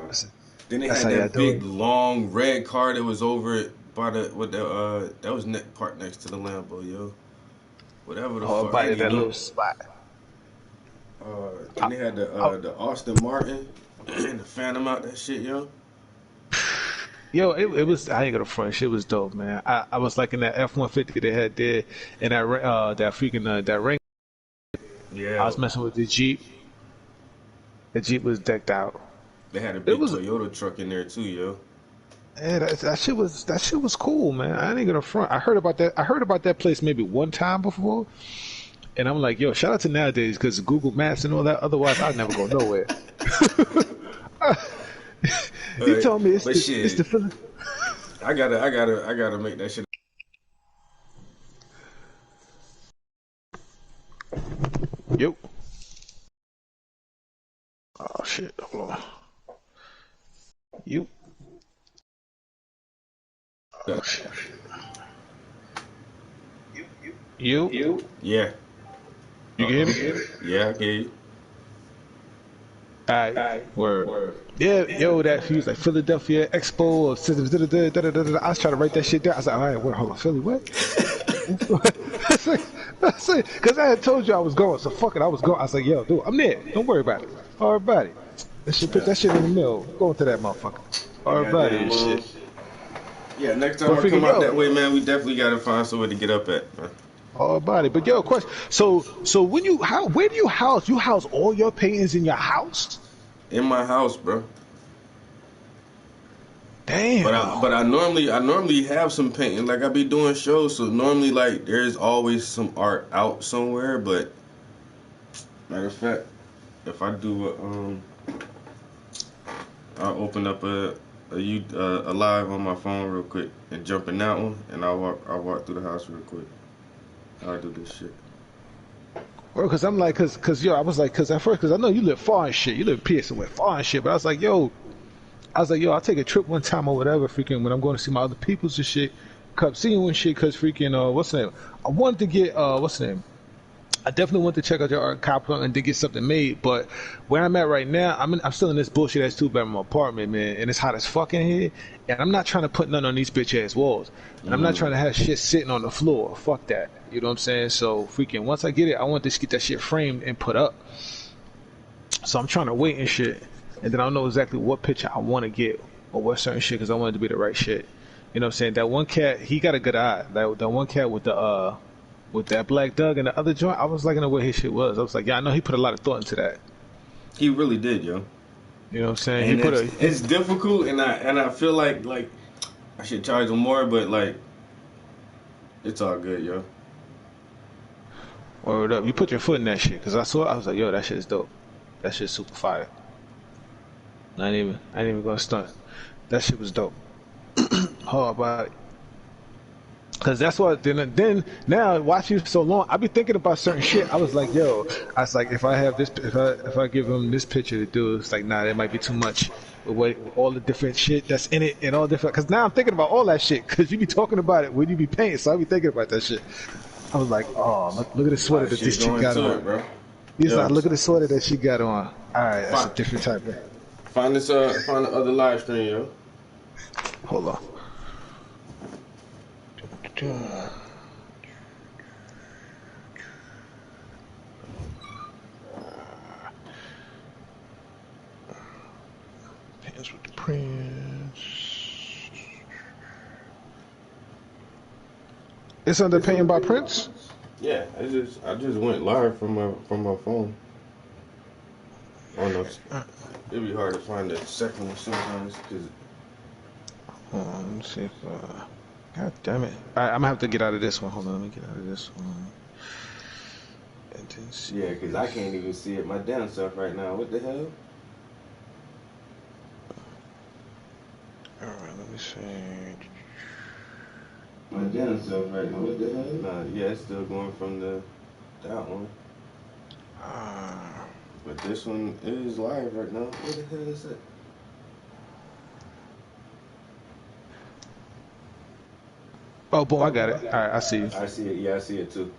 B: Then they had that big, long red car that was over by that was parked next to the Lambo, yo. Whatever the fuck.
G: By that little spot.
B: Then they had the Aston Martin and the Phantom out that shit, yo.
G: Yo, it was, I ain't gonna front, shit was dope, man. I was like in that F-150 they had there, and that freaking, that ring.
B: Yeah.
G: I was messing with the Jeep. The Jeep was decked out.
B: They had a big Toyota truck in there too, yo.
G: Yeah, that shit was cool, man. I ain't gonna front. I heard about that place maybe one time before, and I'm like, yo, shout out to nowadays because Google Maps and all that. Otherwise, I'd never go nowhere. He told me it's the feeling.
B: I gotta make that shit.
G: Yo. Oh shit! Hold on. You. Oh shit. You?
B: Yeah.
G: You can hear me?
B: Yeah, I can hear you.
G: Alright. Word. Yeah, yo, that he was like Philadelphia Expo or I was trying to write that shit down. I was like, alright, wait, hold on, Philly, what? Because I had told you I was going, so fuck it, I was going. I was like, yo, dude, I'm there. Don't worry about it. Alright, put that shit in the middle. Go into that motherfucker. Alright, shit.
B: Yeah, next time I come out that way, man, we definitely gotta find somewhere to get up at, man.
G: Alright, but yo, question. So when where do you house? You house all your paintings in your house?
B: In my house, bro.
G: Damn.
B: But I normally have some painting. Like I be doing shows, so normally like there's always some art out somewhere. But matter of fact, if I do I'll open up a live on my phone real quick and jump in that one, and I'll walk through the house real quick. I'll do this shit.
G: Well, cause I'm like, cause yo, I was like, cause at first, cause I know you live far and shit, you live Pearson with far and shit, but I was like, yo, I'll take a trip one time or whatever, freaking, when I'm going to see my other peoples and shit, come see you and shit, cause freaking, what's the name? I wanted to get, what's the name? I definitely want to check out your art copy and to get something made, but where I'm at right now, I'm still in this bullshit ass 2-bedroom apartment, man, and it's hot as fuck in here, and I'm not trying to put nothing on these bitch ass walls, and I'm not trying to have shit sitting on the floor. Fuck that, you know what I'm saying? So freaking, once I get it, I want to get that shit framed and put up. So I'm trying to wait and shit, and then I don't know exactly what picture I want to get or what certain shit, because I want it to be the right shit. You know what I'm saying? That one cat, he got a good eye. That one cat with the with that Black Doug and the other joint, I was liking the way his shit was. I was like, yeah, I know he put a lot of thought into that.
B: He really did, yo.
G: You know what I'm saying?
B: And
G: He put
B: it's difficult, and I feel like I should charge him more, but like it's all good, yo.
G: Word up. You put your foot in that shit, because I saw it, I was like, yo, that shit is dope. That shit's super fire. I ain't even gonna stunt. That shit was dope. Hard body. Cause that's what then now watching you so long, I be thinking about certain shit. I was like, yo, I was like, if I have this, if I give him this picture to do, it's like, nah, that might be too much. With all the different shit that's in it and all different. Cause now I'm thinking about all that shit. Cause you be talking about it when you be painting, so I be thinking about that shit. I was like, oh, look at the sweater that this chick got on.
B: It, bro.
G: He's like, look at the sweater that she got on. All right, that's a different type of.
B: Find the other live stream, yo.
G: Hold on. Pants with the Prince. It's under Painting by Prince?
B: Yeah, I just went live from my phone. Oh no, it'd be hard to find the second one sometimes because.
G: Hold on, let me see if. God damn it! All right, I'm gonna have to get out of this one. Hold on, let me get out of this one.
B: Yeah, because I can't even see it my damn self right now. What the hell?
G: All right, let me see.
B: My damn self right now. What the hell? Nah, yeah, it's still going from that one. But this one is live right now. What the hell is it?
G: Oh, boy, I got it. All right, I see you.
B: I see it. Yeah, I see it too.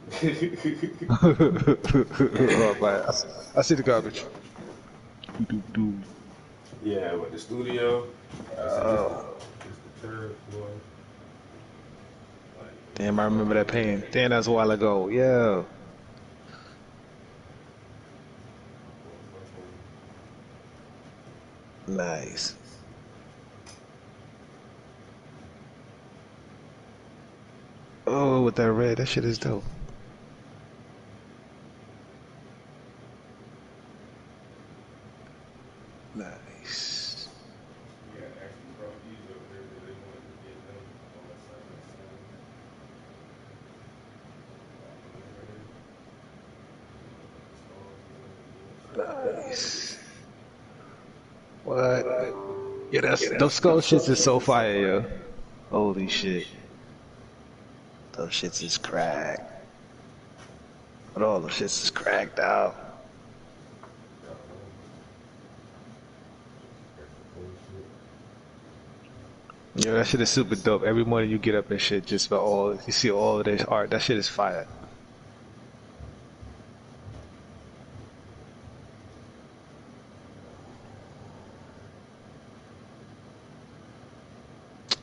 G: I see the garbage.
B: Yeah, but the studio. It's the third floor.
G: Damn, I remember that painting. Damn, that was a while ago. Yeah. Nice. Oh, with that red, that shit is dope. Nice. Nice. What? Yeah, those skull shits is so fire, yo. Holy shit. Those shits is cracked. But all those shits is cracked out. Yeah, that shit is super dope. Every morning you get up and shit, just for you see all of this art. That shit is fire.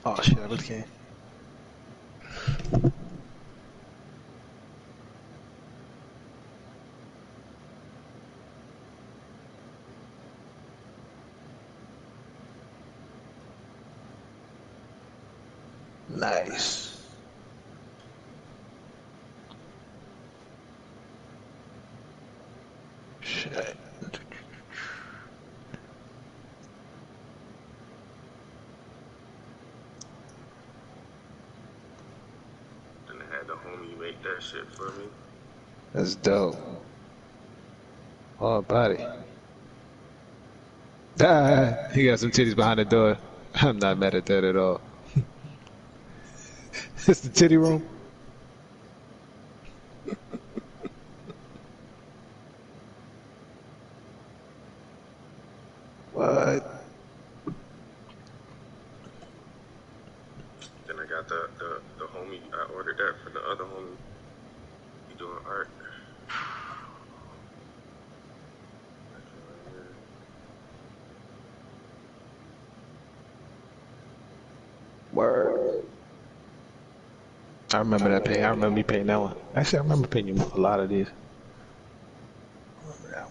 G: Oh shit, I really can't. Nice. Shit.
B: And I had the homie make that shit for me.
G: That's dope. Oh, body. Ah, he got some titties behind the door. I'm not mad at that at all. It's the titty room. What?
B: Then I got the homie. I ordered that for the other homie. He doing art.
G: Word. I remember that painting. I remember me painting that one. Actually, I remember painting a lot of these. I remember that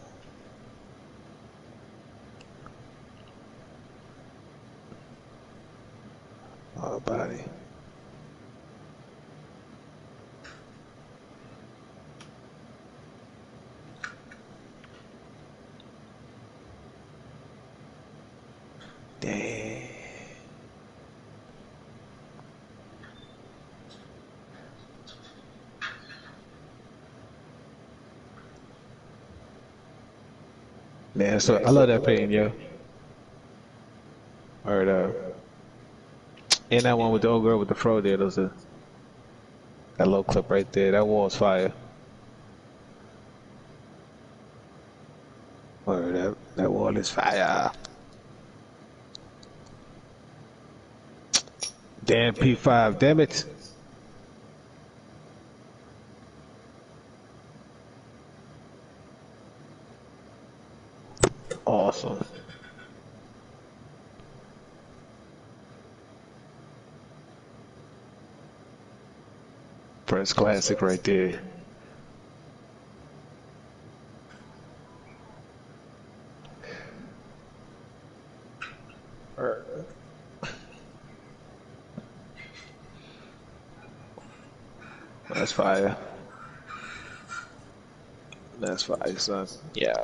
G: one. Oh, body. Damn. Man, so I love that painting, yo. Alright, and that one with the old girl with the fro there, that little clip right there. That wall's fire. Alright, that wall is fire. Damn P5, damn it. Awesome. First classic right there. That's fire. That's fire, son. Yeah.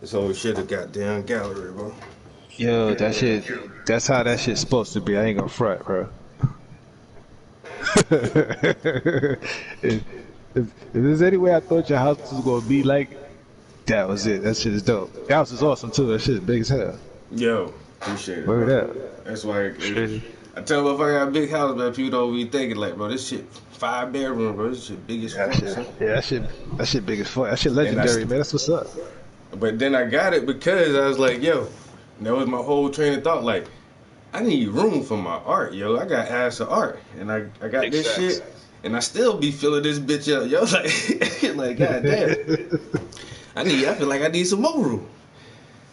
B: This whole shit a goddamn gallery, bro.
G: Yo, that shit, that's how that shit's supposed to be. I ain't gonna front, bro. if there's any way I thought your house was gonna be like, that was it. That shit is dope. Your house is awesome too. That shit is big as hell.
B: Yo, appreciate it.
G: Word up.
B: That's why I tell them if I got a big house, man, people don't be thinking like, bro, this shit 5 bedroom, bro. This shit big as fuck.
G: That shit big as fuck. That shit legendary, man. That's what's up.
B: But then I got it because I was like, yo, that was my whole train of thought. Like, I need room for my art, yo. I got ass of art, and I got this shit, and I still be filling this bitch up, yo. Like goddamn. I feel like I need some more room.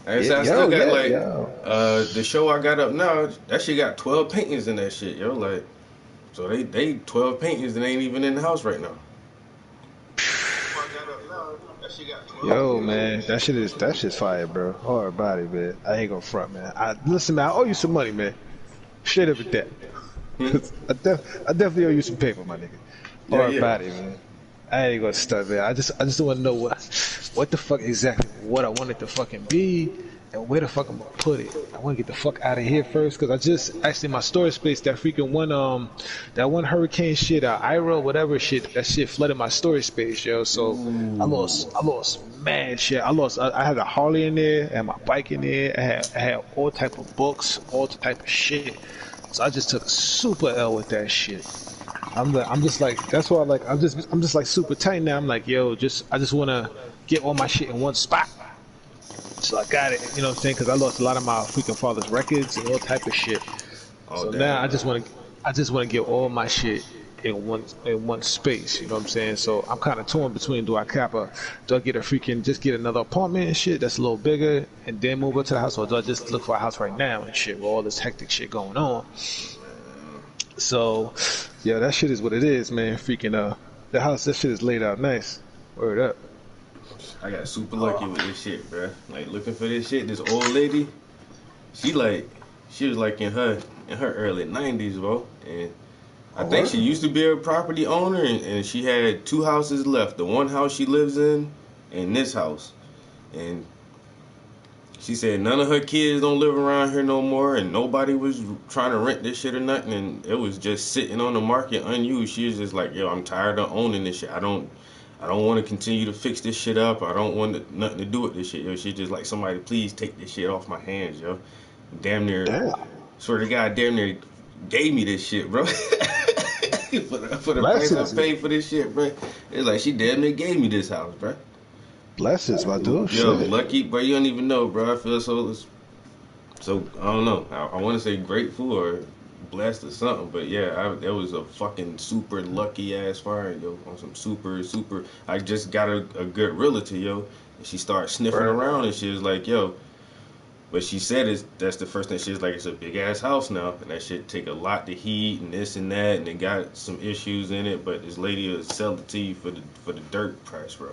B: I still got the show I got up now. That shit got 12 paintings in that shit, yo. Like, so they 12 paintings that ain't even in the house right now.
G: Yo, man, that shit's fire, bro. Hard body, man. I ain't gonna front, man. Listen, man, I owe you some money, man. Straight up at that. I definitely owe you some paper, my nigga. Hard body, man. I ain't gonna stunt, man. I just want to know what the fuck exactly what I want it to fucking be and where the fuck I'm gonna put it. I want to get the fuck out of here first because I just actually my storage space that freaking one hurricane shit, Ira whatever shit, that shit flooded my storage space, yo. So I lost mad shit. I had a Harley in there, and my bike in there. I had all type of books, all type of shit. So I just took a super L with that shit. I'm just like that's why I'm just like super tight now. I'm like, yo, I just wanna get all my shit in one spot. So I got it, you know what I'm saying? Because I lost a lot of my freaking father's records and all type of shit. So now I just want to get all my shit in one space. You know what I'm saying? So I'm kind of torn between do I get a freaking just get another apartment and shit that's a little bigger and then move up to the house, or do I just look for a house right now and shit with all this hectic shit going on? So yeah, that shit is what it is, man. Freaking the house, that shit is laid out nice. Word up.
B: I got super lucky with this shit, bro. Like looking for this shit. This old lady, she was like in her early 90s, bro. And I think she used to be a property owner, and she had 2 houses left. The one house she lives in, and this house. And she said none of her kids don't live around here no more, and nobody was trying to rent this shit or nothing. And it was just sitting on the market unused. She was just like, yo, I'm tired of owning this shit. I don't want to continue to fix this shit up. I don't want nothing to do with this shit, yo. She's just like, somebody please take this shit off my hands, yo. Damn near, swear to God, damn near gave me this shit, bro. for the price I paid for this shit, bro. It's like she damn near gave me this house, bro.
G: Blessings, my dude.
B: Yo, shit. Lucky, bro. You don't even know, bro. I feel so I don't know. I want to say grateful or blessed or something, but yeah, that was a fucking super lucky ass fire, yo. On some super. I just got a good realtor, yo. And she started sniffing around, and she was like, yo. But she said that's the first thing. She's like, it's a big ass house now, and that shit take a lot to heat and this and that, and it got some issues in it. But this lady will sell it to you for the dirt price, bro.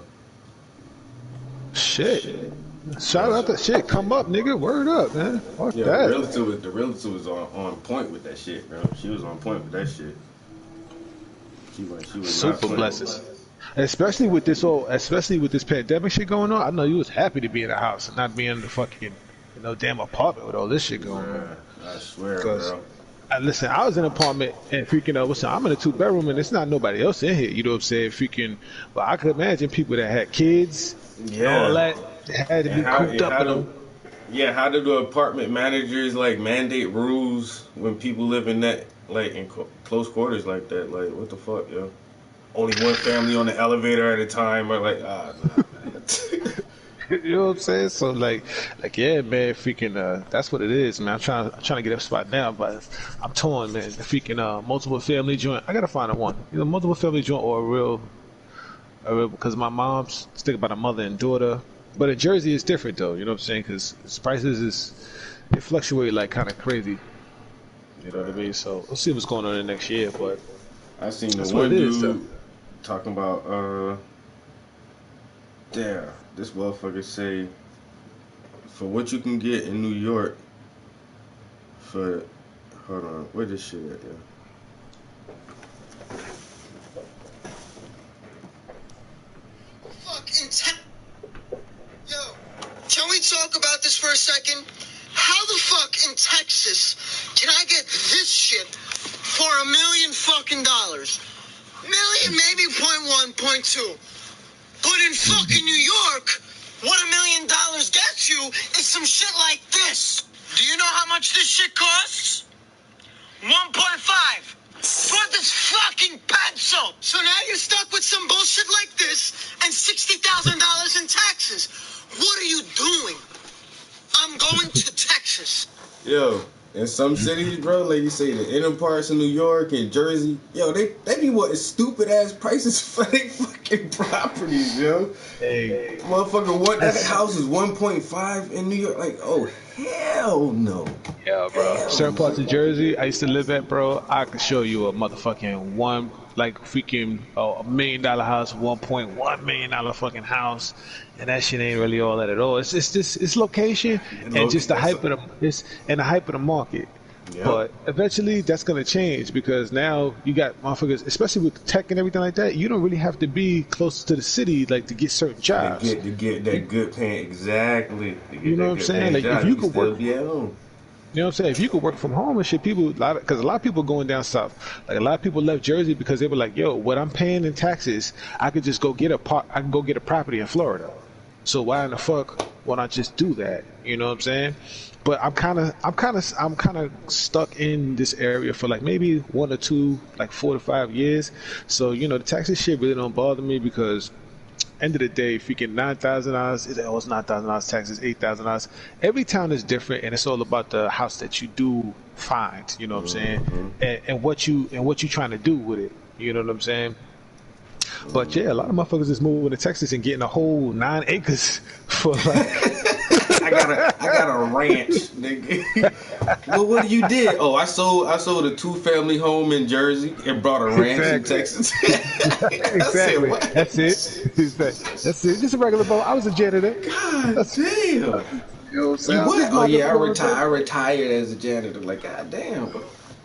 G: Shit. Shout out that shit. Come up, nigga. Word up, man. Fuck
B: Yeah,
G: that.
B: the realtor was on point with that shit, bro. She was on point with that shit. She was
G: Super blessings. Especially with this pandemic shit going on. I know you was happy to be in the house and not be in the fucking damn apartment with all this shit going on.
B: I swear, bro.
G: Listen, I was in an apartment and freaking I'm in a 2-bedroom and it's not nobody else in here. You know what I'm saying? Freaking, but I could imagine people that had kids, all that had to be cooped up.
B: How do the apartment managers like mandate rules when people live in that like in close quarters like that? Like, what the fuck, yo? Only one family on the elevator at a time, or like, nah.
G: You know what I'm saying? So like yeah, man, freaking that's what it is, man. I'm trying to get up spot now, but I'm torn, man. The freaking multiple family joint. I gotta find a one. Multiple family joint or a real because my mom's thinking about a mother and daughter. But in Jersey it's different though, you know what I'm saying? Because prices they fluctuate like kind of crazy. You know what I mean? So we'll see what's going on in the next year. But
B: I seen the one dude talking about this motherfucker say for what you can get in New York for hold on, where this shit at, yo?
I: Yo, can we talk about this for a second? How the fuck in Texas can I get this shit for $1 million fucking dollars? Million, maybe 0.1, 0.2. But in fucking New York, what $1 million gets you is some shit like this. Do you know how much this shit costs? 1.5. For this fucking pencil. So now you're stuck with some bullshit like this and $60,000 in taxes. What are you doing? I'm going to Texas.
B: Yo, in some cities, bro, like you say, the inner parts of New York and Jersey, yo, they be wanting stupid ass prices for their fucking properties, yo.
G: Hey,
B: motherfucker, that house is 1.5 in New York. Like, oh hell no.
G: Yeah, bro. Certain parts of Jersey I used to live at, bro. I could show you a motherfucking $1 million house, $1.1 million fucking house, and that shit ain't really all that at all. It's location and just the hype of the market. Yep. But eventually that's gonna change because now you got motherfuckers, especially with tech and everything like that. You don't really have to be close to the city like to get certain jobs.
B: To get that good paying, exactly.
G: You know what I'm saying? Like if you could work.
B: Be at home.
G: You know what I'm saying? If you could work from home and shit, because a lot of people going down south. Like a lot of people left Jersey because they were like, "Yo, what I'm paying in taxes, I could just go get a property in Florida. So why in the fuck won't I just do that?" You know what I'm saying? But I'm kind of stuck in this area for like maybe 1 or 2, like 4 to 5 years. So the taxes shit really don't bother me because. End of the day, if you get $9,000, it's $9,000 taxes, $8,000. Every town is different, and it's all about the house that you do find. You know what I'm saying, and what you trying to do with it. You know what I'm saying. But yeah, a lot of motherfuckers is moving to Texas and getting a whole 9 acres for like.
B: I got a ranch, nigga. Well, what you did? Oh, I sold a 2-family home in Jersey and brought a ranch in Texas.
G: Exactly. That's it. That's it. Just a regular boat. I was a janitor.
B: God
G: that's
B: damn.
G: You know what I'm saying?
B: Oh yeah, I retired as a janitor. Like, god damn.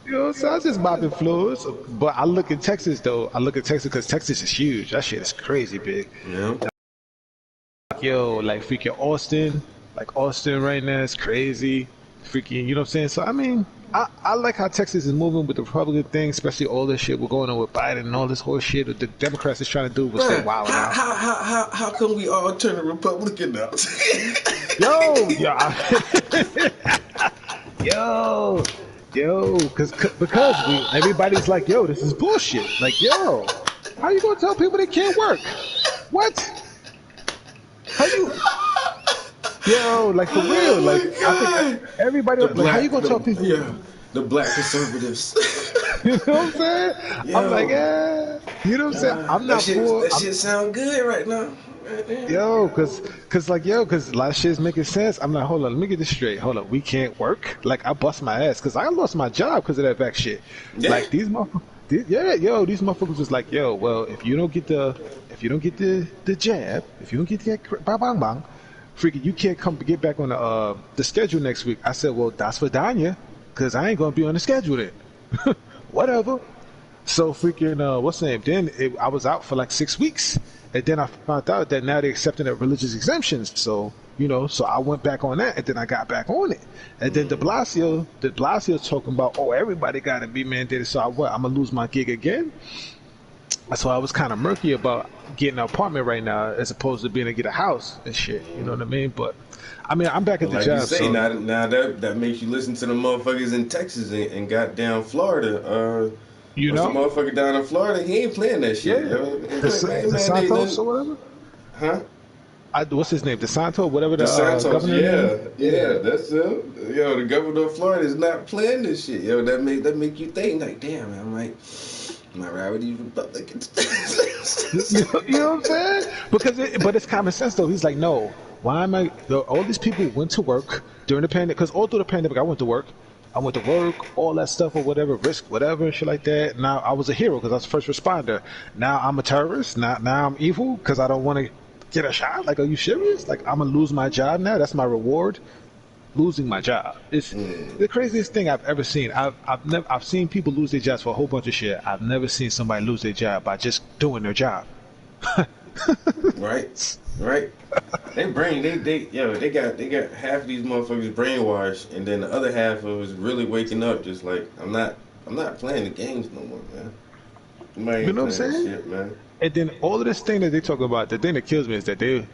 G: You know, so I was just mopping floors. But I look at Texas though. I look at Texas because Texas is huge. That shit is crazy big.
B: Yeah.
G: Yo, like freaking Austin. Like Austin right now is crazy, freaking, you know what I'm saying? So I mean, I like how Texas is moving with the Republican thing, especially all this shit we're going on with Biden and all this horse shit that the Democrats is trying to do was say wow.
B: How come we all turn Republican now?
G: Because everybody's like, yo, this is bullshit. Like, yo, how you gonna tell people they can't work? What? How you? Yo, like for real, like I think everybody. Like, how you gonna tell people?
B: Yeah, the black conservatives.
G: You know what I'm saying? I'm like,
B: Yo,
G: yeah. You know what I'm saying? I'm
B: that
G: not
B: shit,
G: for.
B: that shit sound good right now.
G: Yo, cause a lot of shit's making sense. I'm like, hold on, let me get this straight. Hold on, we can't work. Like, I bust my ass, cause I lost my job because of that back shit.
B: Yeah.
G: Like these motherfuckers, these motherfuckers was like, yo, well, if you don't get the jab, if you don't get that bang bang bang, freaking, you can't come get back on the schedule next week. I said, well, that's for Danya, cause I ain't gonna be on the schedule then. Whatever. So freaking, what's the name? Then I was out for like 6 weeks, and then I found out that now they're accepting the religious exemptions. So so I went back on that, and then I got back on it. And then De Blasio talking about, oh, everybody got to be mandated. So I'm gonna lose my gig again. So I was kind of murky about getting an apartment right now, as opposed to being able to get a house and shit. You know what I mean? But I mean, I'm back at the
B: like
G: job.
B: You say,
G: so
B: now that makes you listen to the motherfuckers in Texas and goddamn Florida.
G: you
B: What's the
G: know,
B: motherfucker down in Florida? He ain't playing that shit,
G: yeah,
B: yo. It's like, man,
G: DeSantos or whatever.
B: Huh?
G: What's his name? DeSanto, whatever the
B: DeSantos,
G: governor name?
B: yeah, that's it. Yo, the governor of Florida is not playing this shit, yo. That make you think like, damn, man, am I right with these Republicans?
G: You know what I'm saying? But it's common sense though. He's like, no, why am I? All these people went to work during the pandemic, because all through the pandemic, I went to work, all that stuff or whatever, risk whatever and shit like that. Now I was a hero because I was a first responder. Now I'm a terrorist. Now I'm evil because I don't want to get a shot. Like, are you serious? Like, I'm gonna lose my job now? That's my reward. Losing my job. It's the craziest thing I've ever seen. I've seen people lose their jobs for a whole bunch of shit. I've never seen somebody lose their job by just doing their job.
B: Right. They got half of these motherfuckers brainwashed, and then the other half of us really waking up, just like, I'm not playing the games no more, man.
G: You know what I'm saying?
B: Shit, man.
G: And then all of this thing that they talk about, the thing that kills me is that the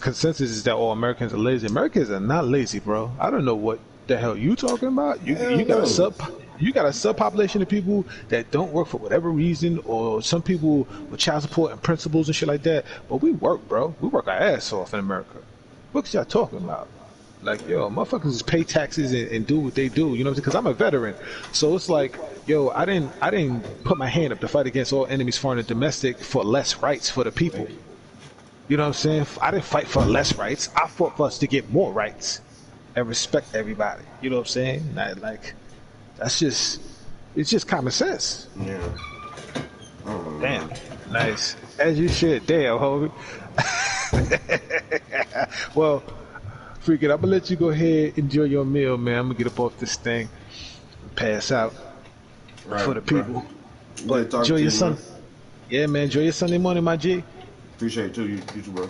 G: consensus is that all Americans are lazy. Americans are not lazy, bro. I don't know what the hell you talking about. You got a subpopulation of people that don't work for whatever reason, or some people with child support and principles and shit like that. But we work, bro. We work our ass off in America. What y'all talking about? Like, yo, motherfuckers just pay taxes and do what they do, you know what I'm saying? Because I'm a veteran. So it's like, yo, I didn't put my hand up to fight against all enemies, foreign and domestic, for less rights for the people. You know what I'm saying? I didn't fight for less rights. I fought for us to get more rights and respect everybody. You know what I'm saying? Like, it's just common sense.
B: Yeah.
G: Damn. Nice. As you should. Damn, homie. Well, freaking, I'm gonna let you go ahead, enjoy your meal, man. I'm gonna get up off this thing, pass out for the people. But enjoy your Sunday. Yeah, man. Enjoy your Sunday morning, my G.
B: Appreciate it too. You too, bro.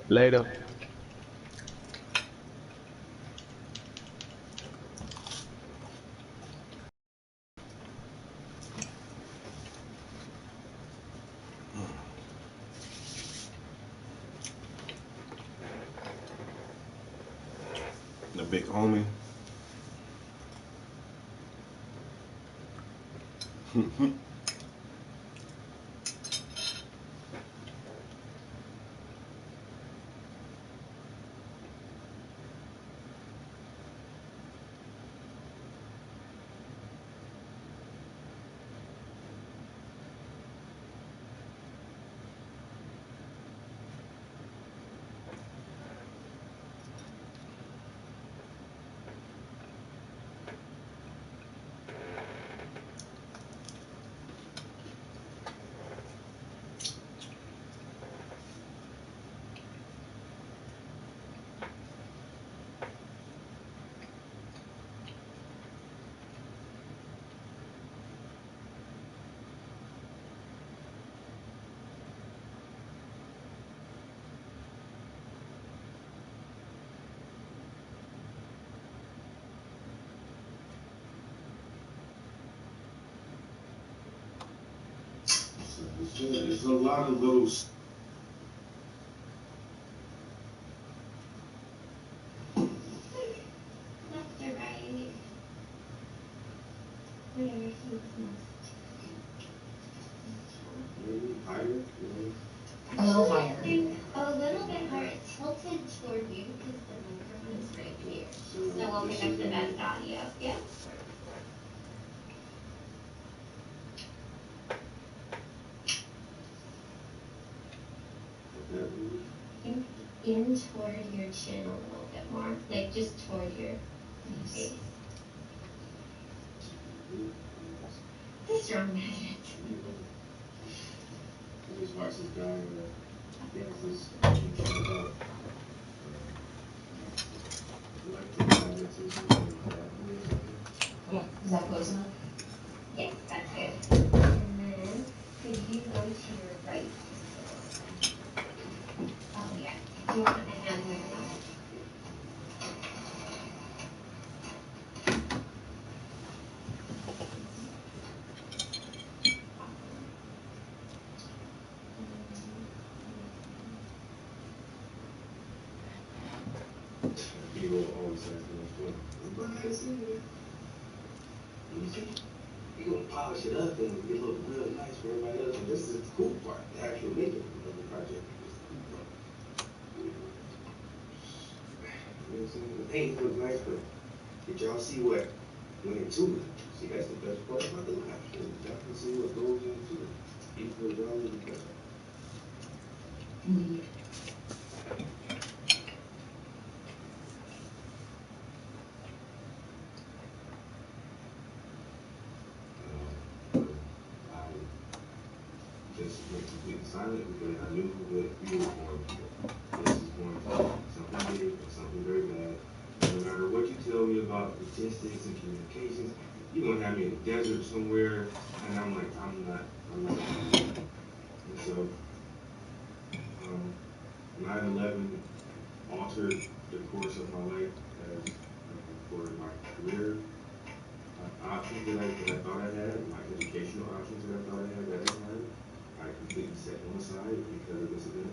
G: Later.
B: The big homie. There's a lot of little.
E: Left or right? Whatever feels most.
F: A little higher.
E: A little bit higher, tilted toward you because the microphone is right here. So we'll pick up the best audio. Yeah. in toward your chin a little bit more, like just toward your face. The strong magnet.
B: I just watched this guy dances about electromagnets or something like that.
F: Yeah. Is that close enough?
E: Yes, that's good. And then, could you go to your right? Oh, yeah. Do you want a hand here?
B: People always say this one. You're gonna polish it up and get it look real nice for everybody else. And this is the cool part, the actual making of the project. You know what I'm saying? The paint looks nice, but did y'all see what went into it? See, that's the best part about the live stream. Y'all can see what goes into it. Even though y'all really better.
F: Indeed.
B: Just went completely silent because I knew what we were going through. This is going to be something big and something very bad. No matter what you tell me about logistics and communications, you're gonna have me in the desert somewhere, and I'm like, I'm not. And so, 9/11 altered the course of my life as for my career options that I thought I had, my educational options that I thought I had at the time. I completely set them aside because of this event,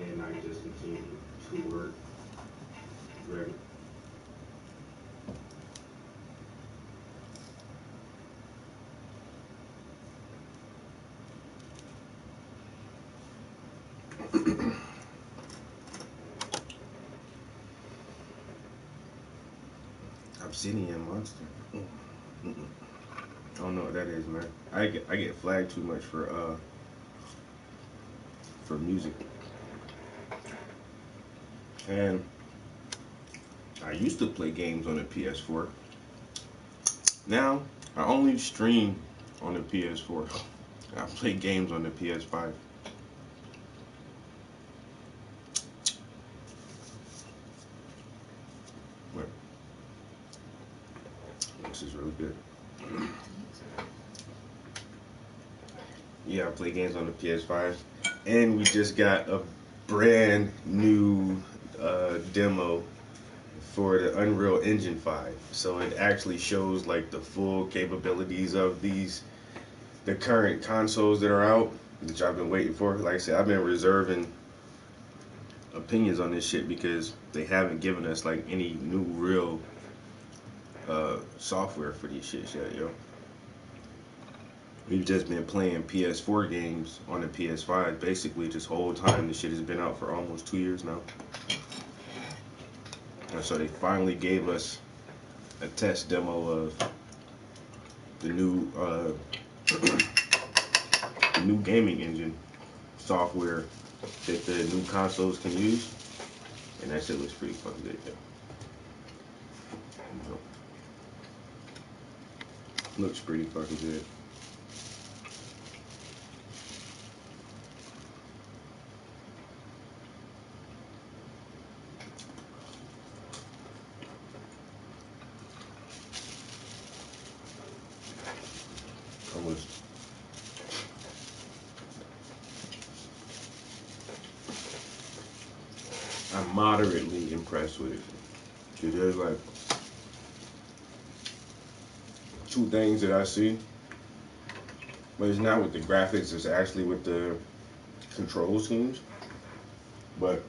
B: and I just continued to work regularly. Obsidian Monster. I don't know what that is, man. I get flagged too much for music. And I used to play games on the PS4. Now I only stream on the PS4. I play games on the PS5. But this is really good. Yeah, I play games on the PS5, and we just got a brand new demo for the Unreal Engine 5. So it actually shows like the full capabilities of the current consoles that are out, which I've been waiting for. Like I said, I've been reserving opinions on this shit because they haven't given us like any new real software for these shits yet, yo. We've just been playing PS4 games on the PS5 basically this whole time. This shit has been out for almost 2 years now. And so they finally gave us a test demo of the new new gaming engine software that the new consoles can use, and that shit looks pretty fucking good, yeah. Looks pretty fucking good. I'm moderately impressed with it. Cause there's like two things that I see, but it's not with the graphics, it's actually with the control schemes. But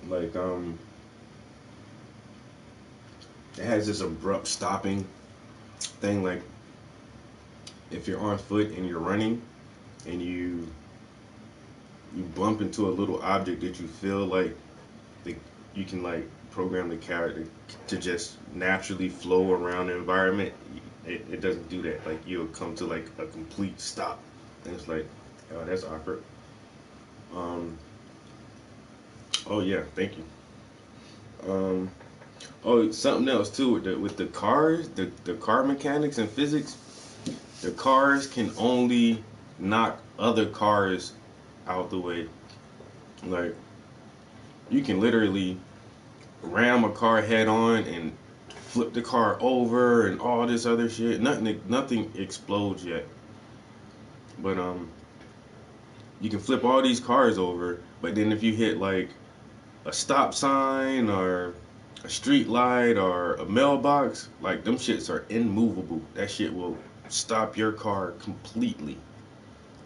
B: like it has this abrupt stopping thing, like if you're on foot and you're running and you bump into a little object that you feel like you can like program the character to just naturally flow around the environment, it doesn't do that. Like you'll come to like a complete stop and it's like, oh, that's awkward. Um, oh yeah, thank you. Um, oh, something else too with the cars, the car mechanics and physics. The cars can only knock other cars out the way. Like you can literally ram a car head on and flip the car over and all this other shit. Nothing explodes yet. But you can flip all these cars over, but then if you hit like a stop sign or a street light or a mailbox, like them shits are immovable. That shit will stop your car completely.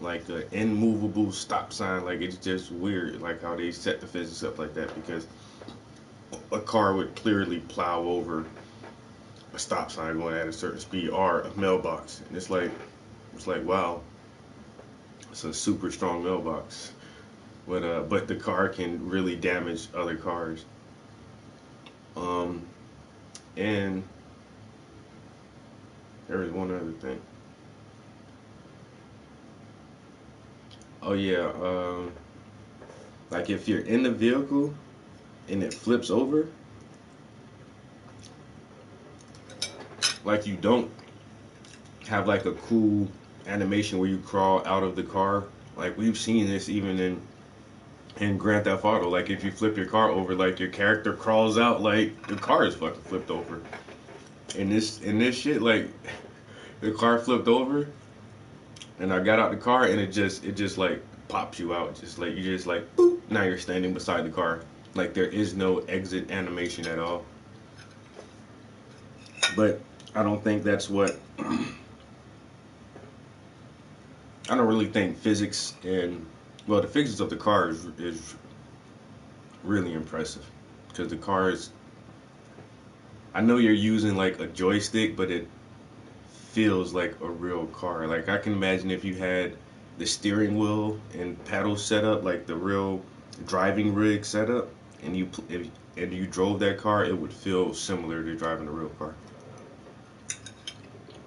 B: Like an immovable stop sign. Like it's just weird, like how they set the physics up like that because a car would clearly plow over a stop sign going at a certain speed or a mailbox, and it's like wow, it's a super strong mailbox. But the car can really damage other cars. Um, and there was one other thing. Oh yeah, like if you're in the vehicle and it flips over, like you don't have like a cool animation where you crawl out of the car. Like we've seen this even in Grand Theft Auto. Like if you flip your car over, like your character crawls out like the car is fucking flipped over. In this shit, like the car flipped over and I got out the car and it just like pops you out. Just like you just like boop, now you're standing beside the car. Like there is no exit animation at all. But I don't think that's what I don't really think physics and well the physics of the car is really impressive because the car is I know you're using like a joystick but it feels like a real car. Like I can imagine if you had the steering wheel and paddles set up like the real driving rig setup and you drove that car it would feel similar to driving a real car.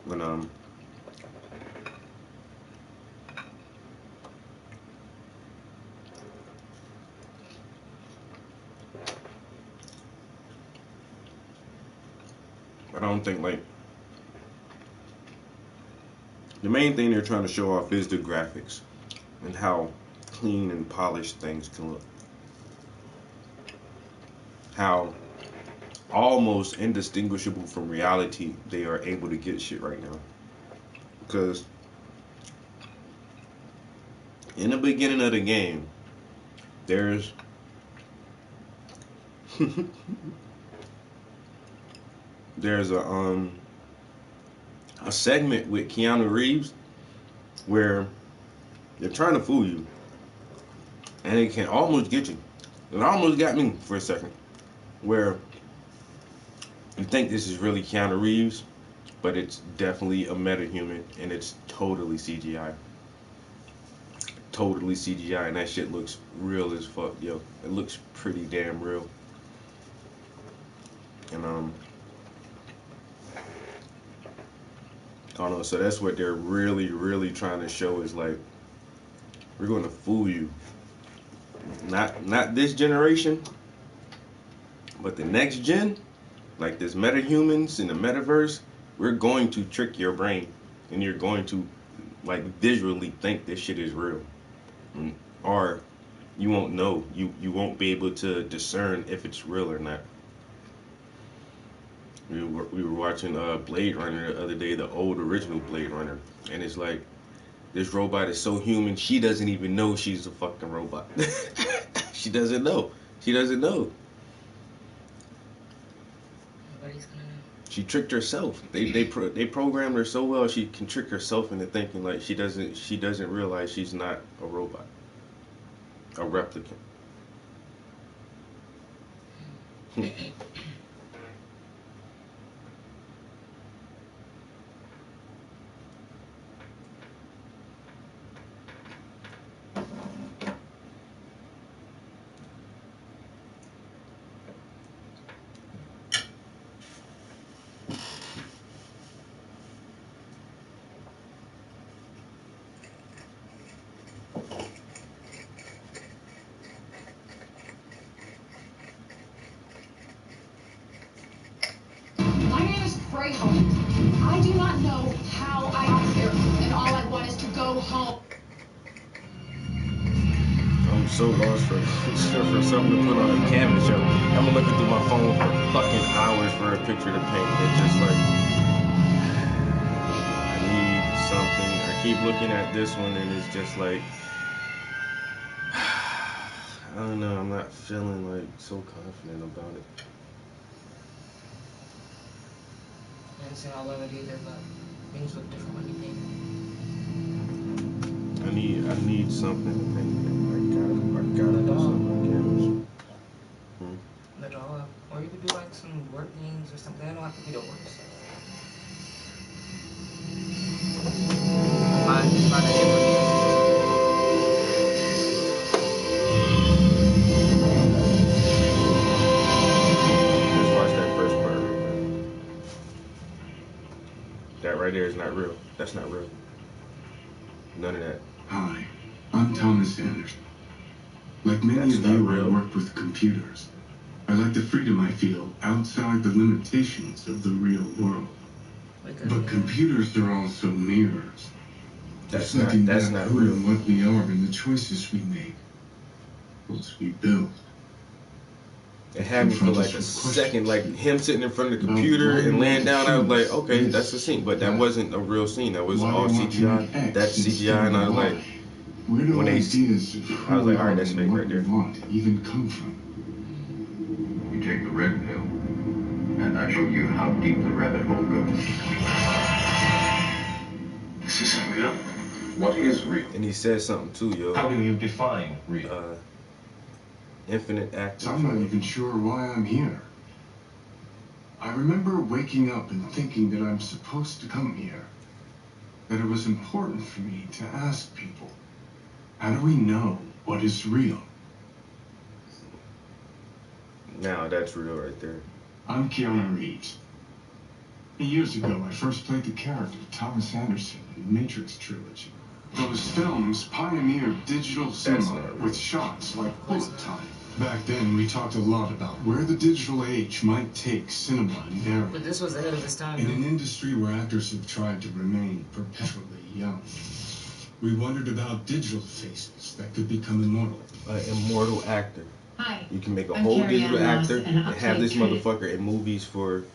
B: But I don't think like the main thing they're trying to show off is the graphics and how clean and polished things can look. How almost indistinguishable from reality they are able to get shit right now. Because in the beginning of the game, there's there's a segment with Keanu Reeves where they're trying to fool you and it can almost get you. It almost got me for a second where you think this is really Keanu Reeves, but it's definitely a metahuman and it's totally CGI. Totally CGI and that shit looks real as fuck, yo. It looks pretty damn real. And I don't know, so that's what they're really, really trying to show is like we're gonna fool you. Not this generation, but the next gen, like this metahumans in the metaverse, we're going to trick your brain and you're going to like visually think this shit is real. Or you won't know. You won't be able to discern if it's real or not. We were watching Blade Runner the other day, the old original Blade Runner, and it's like this robot is so human she doesn't even know she's a fucking robot. She doesn't know. She doesn't know.
H: Nobody's gonna know.
B: She tricked herself. They programmed her so well she can trick herself into thinking like she doesn't realize she's not a robot, a replicant.
C: home.
B: I'm so lost for something to put on a canvas, yo. I'm looking through my phone for fucking hours for a picture to paint. It's just like, I need something. I keep looking at this one and it's just like, I don't know, I'm not feeling like so confident about it.
H: I haven't seen all of it either, but things look different when you paint.
B: I need something to paint. I gotta do something on canvas.
H: Let it all up. Or you could do like some word games or something. They don't have to be the words. Find a different
B: Just watch that first part real quick. That right there is not real. That's not real. None of that.
J: Hi, I'm Thomas Anderson. Like many of you, I work with computers. I like the freedom I feel outside the limitations of the real world. But computers are also mirrors.
B: That's not real.
J: What we are and the choices we make. What we build.
B: It had me for like a second, like him sitting in front of the computer and laying down. I was like, okay, that's a scene, but that wasn't a real scene. That was all CGI. That's CGI, and I was like, when they, I was like, all right, that's fake right there.
J: Even come from.
K: You take the red pill, and I show you how deep the rabbit hole goes. This isn't real. What is real?
B: And he said something too, yo.
K: How do you define real?
B: Infinite active.
J: I'm not even sure why I'm here. I remember waking up and thinking that I'm supposed to come here. That it was important for me to ask people, how do we know what is real?
B: Now that's real right there.
J: I'm Keanu Reeves. Years ago, I first played the character Thomas Anderson in the Matrix trilogy. Those films pioneered digital cinema with shots like bullet time. Back then, we talked a lot about where the digital age might take cinema and narrative.
H: But this was ahead of its time.
J: In an industry where actors have tried to remain perpetually young, we wondered about digital faces that could become immortal.
B: An immortal actor.
C: Hi.
B: You can make a whole digital actor and have this motherfucker in movies for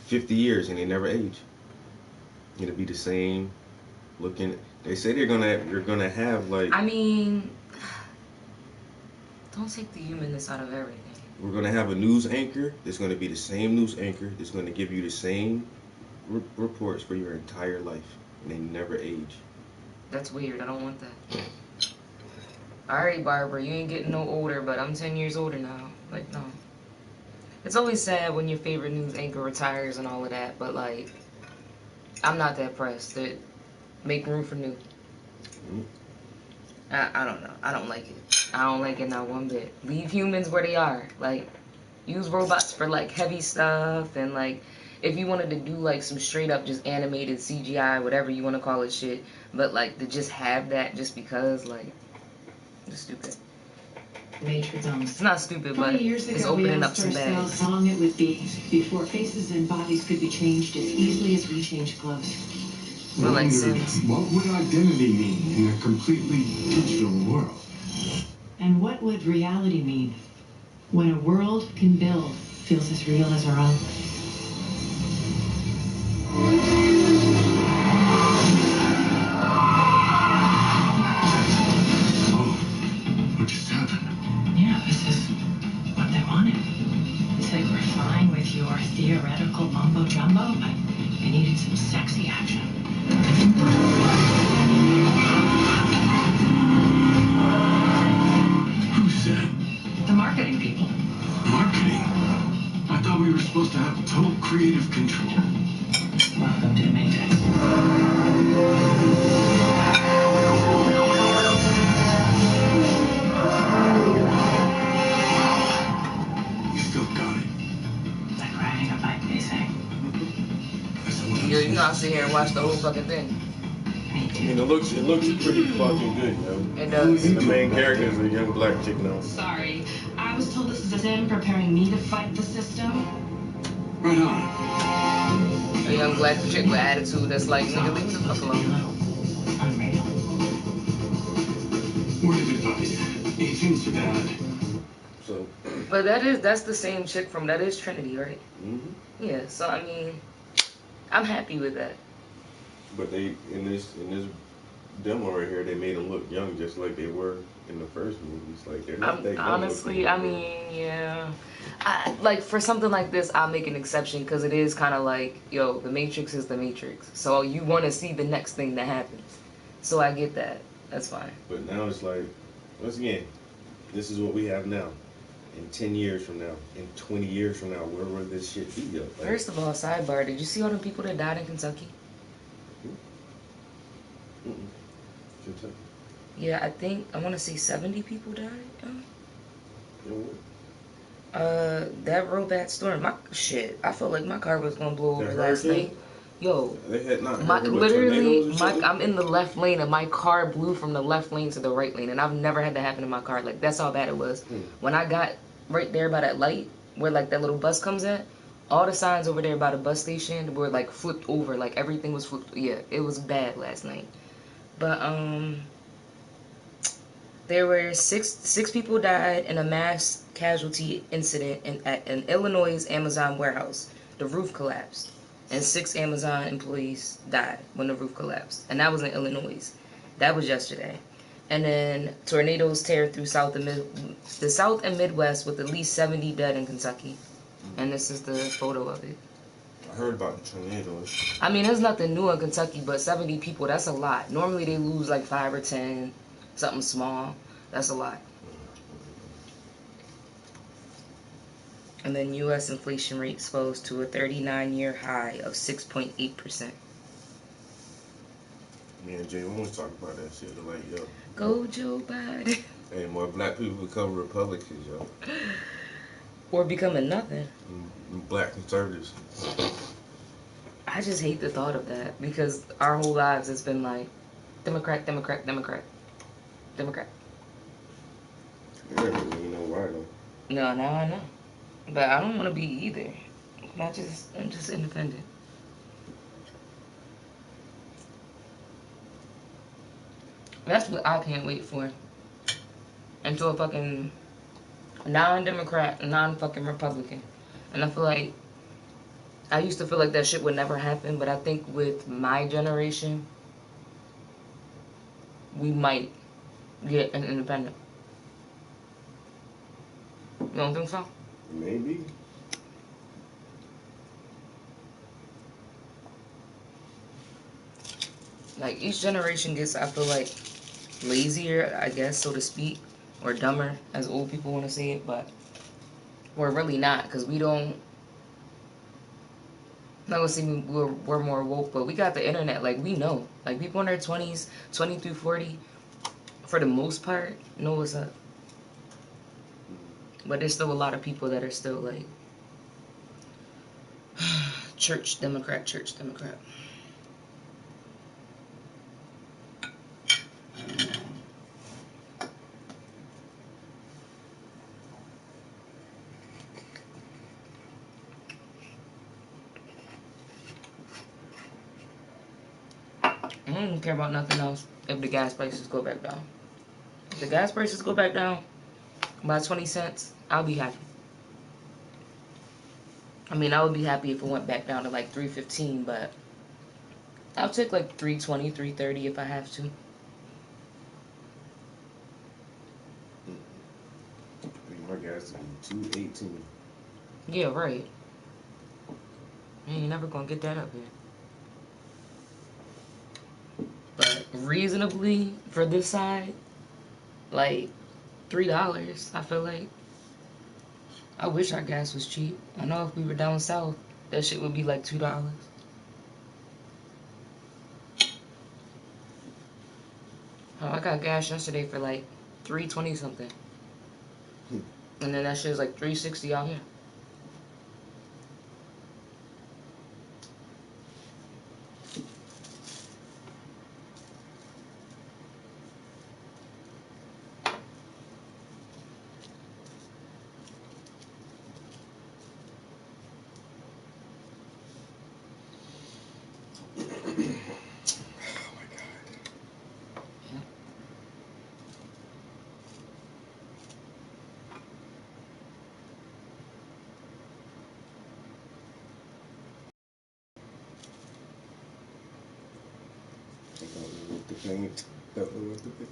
B: 50 years and they never age. It'll be the same looking. They say you're gonna have like.
H: I mean, don't take the humanness out of everything.
B: We're gonna have a news anchor. That's gonna be the same news anchor. That's gonna give you the same reports for your entire life, and they never age.
H: That's weird. I don't want that. Alright, Barbara, you ain't getting no older, but I'm 10 years older now. Like, no. It's always sad when your favorite news anchor retires and all of that, but like, I'm not that pressed. Make room for new. I don't know. I don't like it. I don't like it not one bit. Leave humans where they are. Like, use robots for like heavy stuff and like, if you wanted to do like some straight up just animated CGI, whatever you want to call it shit, but like to just have that just because, like, it's stupid.
C: Matrix
H: It's not stupid, but it's opening up some bags.
C: How long it would be before faces and bodies could be changed as easily as we change clothes.
H: But like Sims.
J: What would identity mean in a completely digital world?
C: And what would reality mean when a world can build feels as real as our own?
J: What just happened?
C: Yeah, this is what they wanted. They said we're fine with your theoretical mumbo jumbo, but they needed some sexy action.
J: Who said?
C: The marketing people.
J: Marketing? I thought we were supposed to have total creative control.
C: Welcome to the Matrix.
J: You still got it.
C: Like riding a bike, they say.
H: Yo, you gotta sit here and watch the whole fucking thing.
B: I mean, it looks pretty fucking good, yo.
H: It does.
B: And the main character is a young black chick now.
C: Sorry, I was told this is a sim preparing me to fight the system.
J: Right on.
H: A young black chick with attitude that's like, nigga, leave me the fuck alone.
C: Unreal.
J: Anything's bad.
B: So.
H: But that's the same chick from that is Trinity, right?
B: Mm-hmm.
H: Yeah. So I mean, I'm happy with that.
B: But they in this demo right here, they made them look young, just like they were in the first movies. Like they're not that young.
H: Honestly, I mean, yeah. Like for something like this, I'll make an exception because it is kind of like, yo, the Matrix is the Matrix, so you want to see the next thing that happens. So I get that. That's fine.
B: But now it's like, once again, this is what we have now. In 10 years from now, in 20 years from now, where will this shit be? Like,
H: first of all, sidebar, did you see all the people that died in Kentucky?
B: Kentucky.
H: Yeah, I want to say 70 people died. That real bad storm. I felt like my car was gonna blow over last night. Yo,
B: they had not
H: literally, I'm in the left lane and my car blew from the left lane to the right lane, and I've never had that happen in my car. Like that's how bad it was. When I got right there by that light where like that little bus comes at, all the signs over there by the bus station were like flipped over. Like everything was flipped. Yeah, it was bad last night. But there were six people died in a mass casualty incident at an Illinois Amazon warehouse. The roof collapsed, and 6 Amazon employees died when the roof collapsed. And that was in Illinois. That was yesterday. And then tornadoes tear through the South and Midwest with at least 70 dead in Kentucky. And this is the photo of it.
B: I heard about the tornadoes.
H: I mean, there's nothing new in Kentucky, but 70 people, that's a lot. Normally they lose like 5 or 10, something small. That's a lot. And then U.S. inflation rate exposed to a 39-year high of 6.8%.
B: Me and Jay Woods talk about that shit. They're like, yo.
H: Go Joe Biden.
B: Hey, more black people become Republicans, yo.
H: Or becoming nothing.
B: Black conservatives.
H: I just hate the thought of that because our whole lives it's been like Democrat, Democrat, Democrat, Democrat.
B: You never really know why though.
H: No, now I know. But I don't want to be either. I'm just independent. That's what I can't wait for. Until a fucking non-Democrat, non-fucking Republican. And I feel like I used to feel like that shit would never happen, but I think with my generation, we might get an independent. You don't think so?
B: Maybe.
H: Like each generation gets, I feel like, lazier, I guess, so to speak, or dumber, as old people want to say it, but we're really not, because we don't. I'm not gonna say we're more woke, but we got the internet. Like we know, like people in their 20s, 20 through 40, for the most part, know what's up. But there's still a lot of people that are still like church Democrat. I don't care about nothing else if the gas prices go back down. If the gas prices go back down by 20 cents, I'll be happy. I mean, I would be happy if it went back down to like $3.15, but I'll take like $3.20, $3.30 if I have to.
B: My gas is $2.18.
H: Yeah, right. You ain't never gonna get that up here. But reasonably for this side, like $3, I feel like. I wish our gas was cheap. I know if we were down south, that shit would be like $2. Oh, I got gas yesterday for like $3.20 something. And then that shit is like $3.60 out here.
B: paint. Don't know what to paint.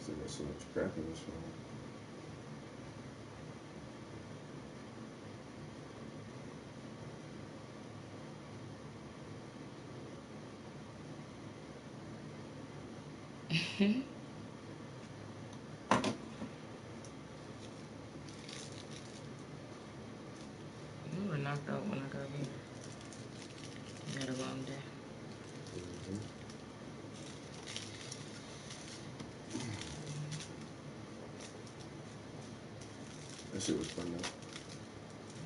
B: Still got so much crap in this phone.
H: You were knocked out when I got here. You had a long day.
B: That shit was fun though.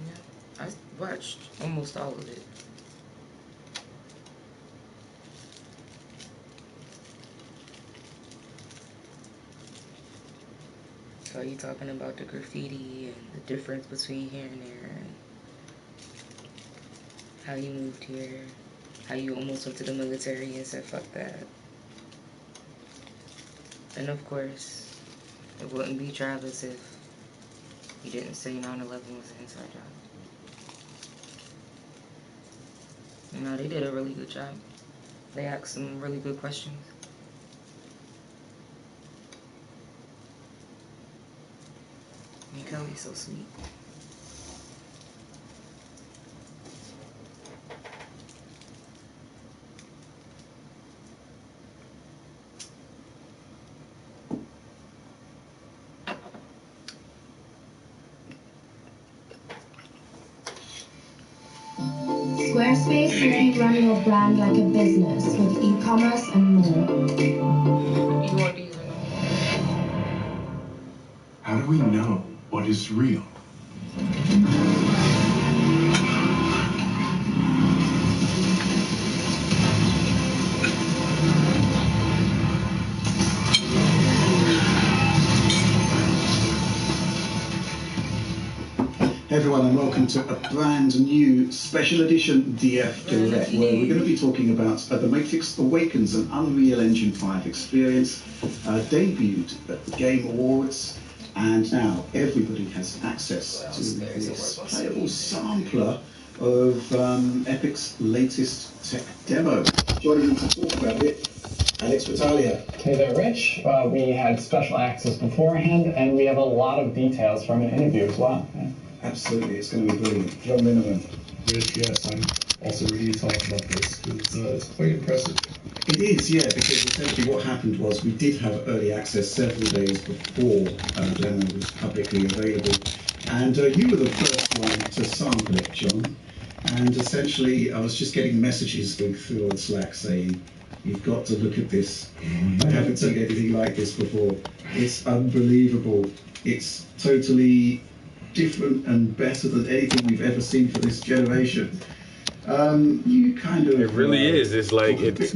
H: Yeah, I watched almost all of it. So you talking about the graffiti and the difference between here and there, and how you moved here, how you almost went to the military and said fuck that. And of course, it wouldn't be Travis if he didn't say 9/11 was an inside job. You know, they did a really good job. They asked some really good questions. And Kelly's so sweet.
L: Squarespace helps you run your brand like a business with e-commerce and more.
J: How do we know what is real?
M: Hey everyone, and welcome to a brand new special edition DF Direct, where we're going to be talking about The Matrix Awakens, an Unreal Engine 5 experience, debuted at the Game Awards, and now everybody has access to this playable sampler of Epic's latest tech demo. Joining me to talk about it, Alex Battaglia.
N: Hey there, Rich. We had special access beforehand, and we have a lot of details from an interview as well.
M: Absolutely, it's going to be brilliant. John Linneman.
O: Rich, yes, I'm also ready to talk about this because it's quite impressive.
M: It is, yeah, because essentially what happened was we did have early access several days before the demo was publicly available, and you were the first one to sample it, John. And essentially, I was just getting messages through on Slack saying, "You've got to look at this. I haven't seen anything like this before. It's unbelievable. It's totally different and better than anything we've ever seen for this generation." You kind of...
B: It really is. It's like, it's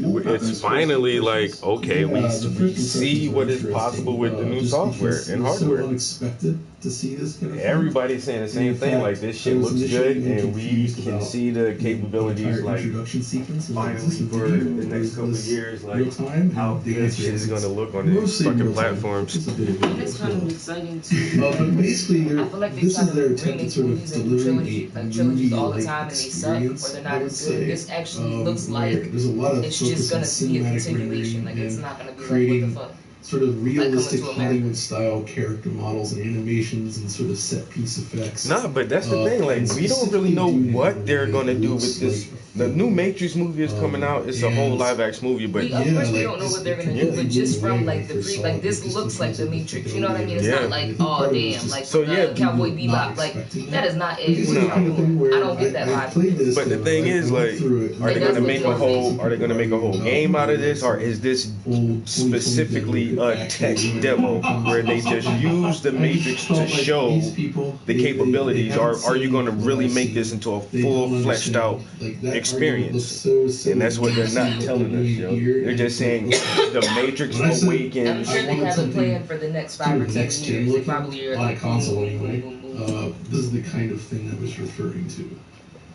B: finally like, okay, we see what is possible with the new software and hardware.
O: Unexpected to see this kind of thing.
B: Everybody's saying the same thing, like this shit looks good and we can see the capabilities like finally for the next couple of years, like how this shit is going to look on these fucking platforms.
H: It's kind of exciting too.
O: But basically,
H: I feel like they
O: this
H: try
O: is
H: to
O: their
H: bring
O: attempt at
H: these
O: sort
H: movies
O: of
H: and
O: delivering
H: trilogies all the
O: movie-like
H: time and they suck or
O: experience,
H: they're
O: I
H: not
O: would
H: as good.
O: say.
H: This actually looks like
O: There's a lot of
H: it's just
O: focus
H: gonna
O: on
H: be a
O: cinematic
H: continuation.
O: rendering
H: Like it's
O: and
H: not gonna be
O: creating
H: like what the fuck.
O: sort of realistic
H: Like coming to America.
O: Hollywood-style character models and animations and sort of set-piece effects.
B: Nah, but that's the thing. Like, we don't really know what they're gonna do with this. The new Matrix movie is coming out. It's a whole live-action movie, but
H: Of course we don't know what they're gonna do, but just from like the pre, like this looks like the Matrix. You know what I mean? It's not like oh damn, like Cowboy Bebop. Like that is not it. What are you doing? I don't get that vibe.
B: But the thing is, like, are they gonna make a whole? Are they gonna make a whole game out of this, or is this specifically a tech demo where they just use the Matrix to show the capabilities, or are you gonna really make this into a full fleshed out experience? And that's what they're not telling us, yo. They're just saying the Matrix Awakens.
H: I'm sure they have a plan for the next 5 or 7 years. They probably are
O: on a
H: like
O: console anyway. This is the kind of thing I was referring to.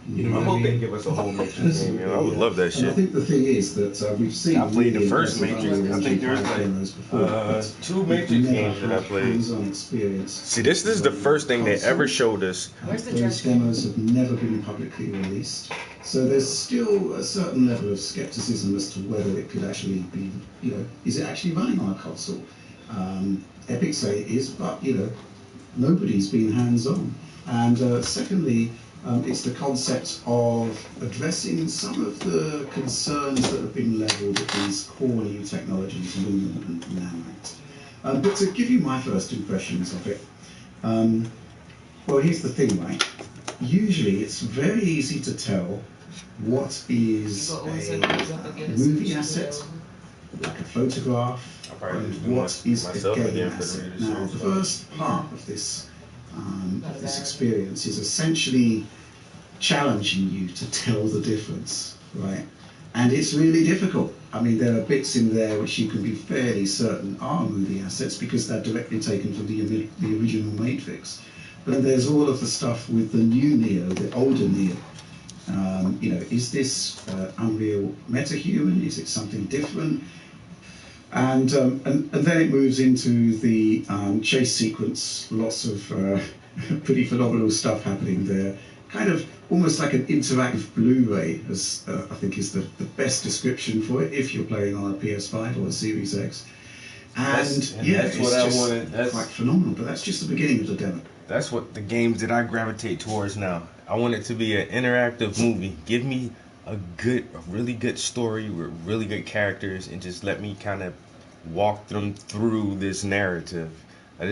M: You know
B: I
M: what
B: hope
M: I
B: they
M: mean?
B: give us a whole Matrix game, yo. I would love that
M: And I
B: shit.
M: think the thing is that we've seen.
B: I played the
M: really
B: first
M: impressive
B: Matrix. I think there's
M: Unreal Engine 5 demos before, but
B: 2
M: we've
B: Matrix
M: never
B: games that I
M: had
B: played.
M: hands-on experience.
B: See, this is the first thing they ever showed us.
M: Those demos have never been publicly released, so there's still a certain level of skepticism as to whether it could actually be, is it actually running on a console? Epic say it is, but nobody's been hands-on. And secondly, it's the concept of addressing some of the concerns that have been levelled at these core new technologies, Lumen and Nanite. But to give you my first impressions of it, well, here's the thing, right? Usually it's very easy to tell what is a movie asset, like a photograph, and what is a game asset. Now, the first part of this experience is essentially challenging you to tell the difference, right? And it's really difficult. I mean, there are bits in there which you can be fairly certain are movie assets because they're directly taken from the original Matrix. But then there's all of the stuff with the new Neo, the older Neo. Is this Unreal Metahuman? Is it something different? And then it moves into the chase sequence. Lots of pretty phenomenal stuff happening there. Kind of almost like an interactive Blu-ray, as I think is the best description for it if you're playing on a PS5 or a Series X. And
B: that's what I wanted. That's
M: quite phenomenal. But that's just the beginning of the demo.
B: That's what the games that I gravitate towards now. I want it to be an interactive movie. Give me a really good story with really good characters, and just let me kind of walk them through this narrative. I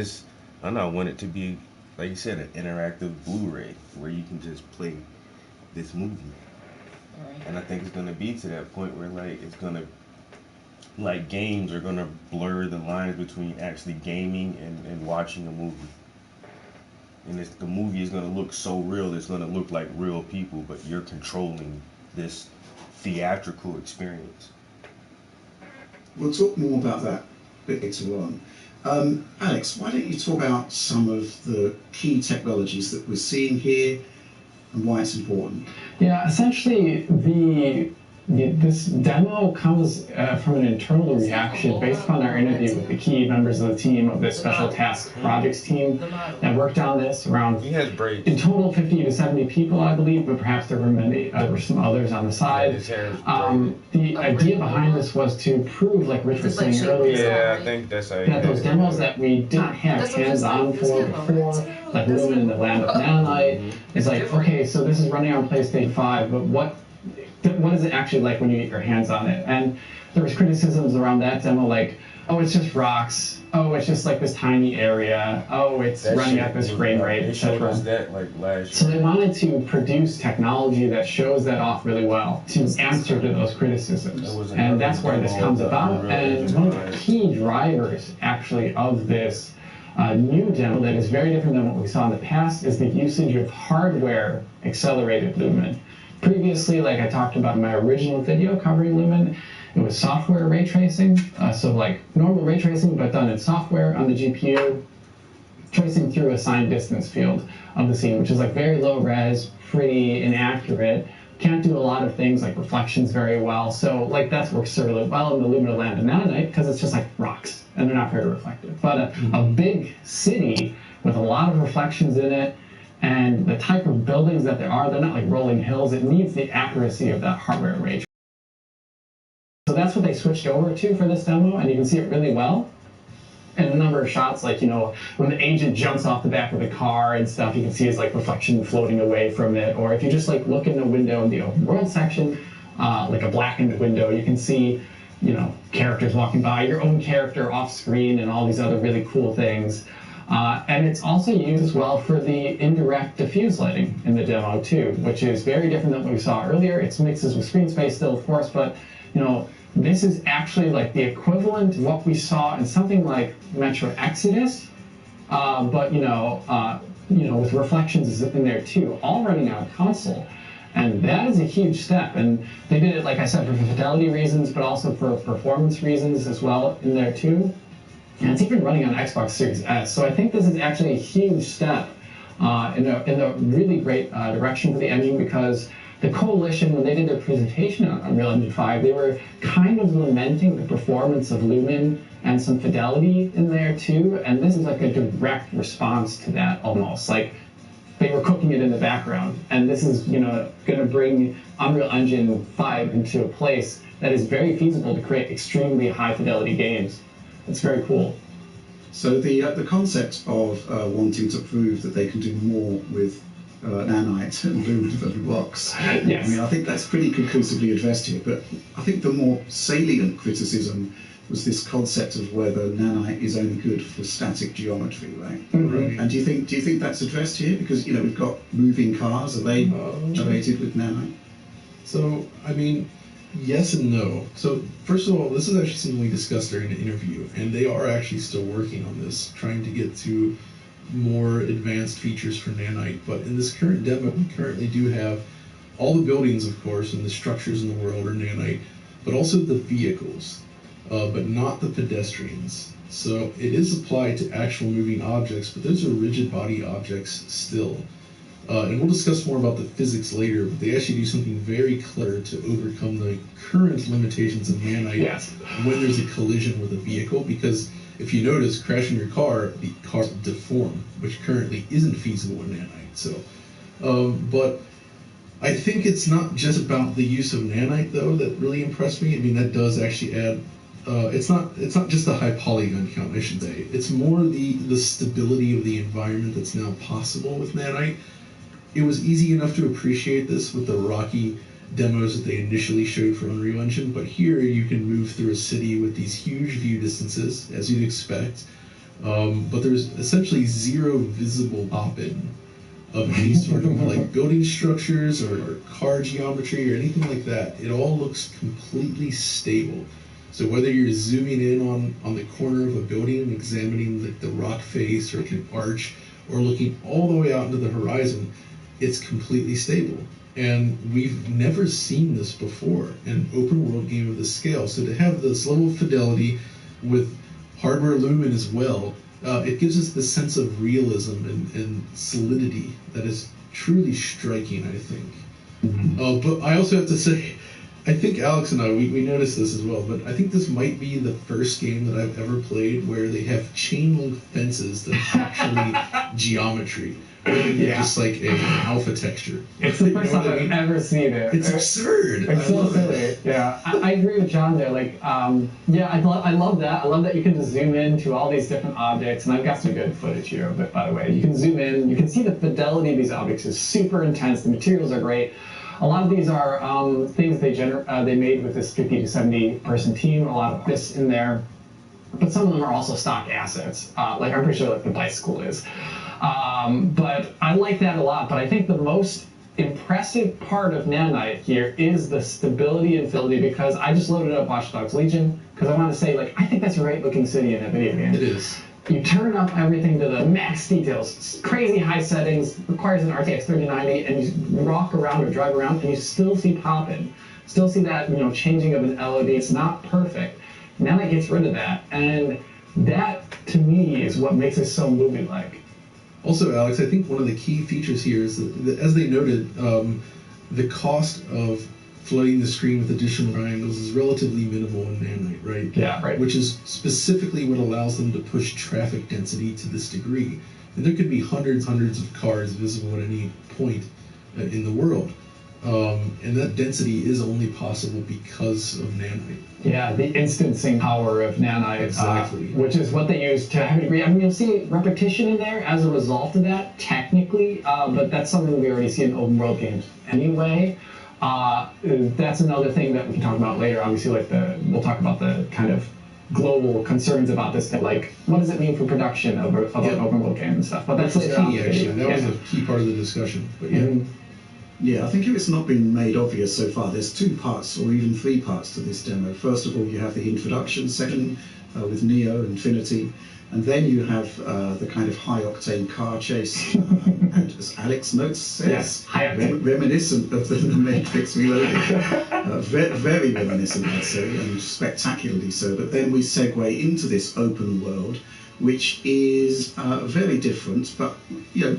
B: want it to be, like you said, an interactive Blu-ray where you can just play this movie. And I think it's gonna be to that point where games are gonna blur the lines between actually gaming and watching a movie. And the movie is going to look so real, it's going to look like real people, but you're controlling this theatrical experience.
M: We'll talk more about that a bit later on. Alex, why don't you talk about some of the key technologies that we're seeing here and why it's important?
N: Yeah, essentially this demo comes from an internal reaction based upon our interview with the key members of the team of this special task projects team that worked on this. Around in total 50 to 70 people, I believe, but perhaps there were some others on the side. The idea behind this was to prove, like Rich was saying earlier,
B: I think that's
N: that those demos that we did not have hands-on for before, like Lumen and the Land of Nanite, is like, okay, so this is running on PlayStation 5, but what is it actually like when you get your hands on it? And there was criticisms around that demo, like, oh, it's just rocks. Oh, it's just like this tiny area. Oh, it's running at this frame rate, etc. So they wanted to produce technology that shows that off really well to answer to those criticisms. And that's where this comes about. And one of the key drivers, actually, of this new demo that is very different than what we saw in the past is the usage of hardware-accelerated Lumen. Previously, like I talked about in my original video covering Lumen, it was software ray tracing, so like normal ray tracing but done in software on the GPU, tracing through a signed distance field of the scene, which is like very low res, pretty inaccurate, can't do a lot of things like reflections very well, so like that works really well in the Lumen Land of Nanite because it's just like rocks and they're not very reflective. But a big city with a lot of reflections in it, and the type of buildings that there are, they're not like rolling hills. It needs the accuracy of that hardware ray tracing. So that's what they switched over to for this demo, and you can see it really well. And a number of shots, like, when the agent jumps off the back of the car and stuff, you can see his like reflection floating away from it. Or if you just like look in the window in the open world section, like a blackened window, you can see, characters walking by, your own character off screen, and all these other really cool things. And it's also used as well for the indirect diffuse lighting in the demo too, which is very different than what we saw earlier. It mixes with screen space still, of course, but this is actually like the equivalent of what we saw in something like Metro Exodus, but with reflections in there too, all running on a console. And that is a huge step. And they did it, like I said, for fidelity reasons, but also for performance reasons as well in there too. And it's even running on Xbox Series S. So I think this is actually a huge step in a really great direction for the engine, because the Coalition, when they did their presentation on Unreal Engine 5, they were kind of lamenting the performance of Lumen and some fidelity in there too, and this is like a direct response to that almost. Like, they were cooking it in the background, and this is, you know, going to bring Unreal Engine 5 into a place that is very feasible to create extremely high fidelity games. It's very cool.
M: So the concept of wanting to prove that they can do more with nanite and Lumen than rocks,
N: yes.
M: I mean, I think that's pretty conclusively addressed here, but I think the more salient criticism was this concept of whether nanite is only good for static geometry, right?
N: Mm-hmm.
M: And do you think that's addressed here? Because, you know, we've got moving cars. Are they generated with nanite?
O: So, I mean, yes and no. So, first of all, this is actually something we discussed during the interview, and they are actually still working on this, trying to get to more advanced features for nanite. But in this current demo, we currently do have all the buildings, of course, and the structures in the world are nanite, but also the vehicles. But not the pedestrians. So it is applied to actual moving objects, but those are rigid body objects still. And we'll discuss more about the physics later, but they actually do something very clever to overcome the current limitations of nanite when there's a collision with a vehicle, because if you notice, crashing your car, the car deform, which currently isn't feasible in nanite. So, but I think it's not just about the use of nanite, though, that really impressed me. I mean, that does actually add... it's not just the high polygon count, I should say. It's more the stability of the environment that's now possible with nanite. It was easy enough to appreciate this with the rocky demos that they initially showed for Unreal Engine, but here you can move through a city with these huge view distances, as you'd expect, but there's essentially zero visible pop-in of any sort of like building structures or car geometry or anything like that. It all looks completely stable. So whether you're zooming in on the corner of a building and examining like the rock face or an arch, or looking all the way out into the horizon, it's completely stable. And we've never seen this before in an open world game of this scale. So to have this level of fidelity with hardware Lumen as well, it gives us this sense of realism and solidity that is truly striking, I think. Mm-hmm. But I also have to say, I think Alex and I, we noticed this as well, but I think this might be the first game that I've ever played where they have chain link fences that are actually geometry, rather than just like an alpha texture.
N: It's the first time I've ever seen it.
O: It's absurd.
N: It's so silly. Yeah, I agree with John there. Like, yeah, I love that. I love that you can just zoom in to all these different objects, and I've got some good footage here of it, by the way. You can zoom in, you can see the fidelity of these objects is super intense. The materials are great. A lot of these are things they made with this 50 to 70 person team. A lot of this in there, but some of them are also stock assets. Like I'm pretty sure like the bicycle is. But I like that a lot. But I think the most impressive part of nanite here is the stability and fidelity, because I just loaded up Watch Dogs Legion because I want to say, like, I think that's a great looking city in a video game.
O: It is.
N: You turn up everything to the max details, crazy high settings, requires an RTX 3090, and you walk around or drive around, and you still see popping, still see that, you know, changing of an LED. It's not perfect. Nanite gets rid of that, and that to me is what makes it so movie-like.
O: Also, Alex, I think one of the key features here is that as they noted, the cost of flooding the screen with additional triangles is relatively minimal in nanite, right?
N: Yeah, right.
O: Which is specifically what allows them to push traffic density to this degree. And there could be hundreds of cars visible at any point in the world. And that density is only possible because of nanite.
N: Yeah, the instancing power of nanite,
O: exactly.
N: Which is what they use to have a degree. I mean, you'll see repetition in there as a result of that, technically, but that's something we already see in open world games anyway. That's another thing that we can talk about later. Obviously, like we'll talk about the kind of global concerns about this, like what does it mean for production of an open world game and stuff. But that's later on.
O: Actually, that was a key part of the discussion. But yeah.
N: Mm-hmm.
M: Yeah, I think if it's not been made obvious so far, there's 2 parts or even 3 parts to this demo. First of all, you have the introduction section with Neo, Infinity, and then you have the kind of high-octane car chase, and as Alex notes says, reminiscent of the Matrix Reloaded. Very reminiscent, I'd say, and spectacularly so. But then we segue into this open world which is very different, but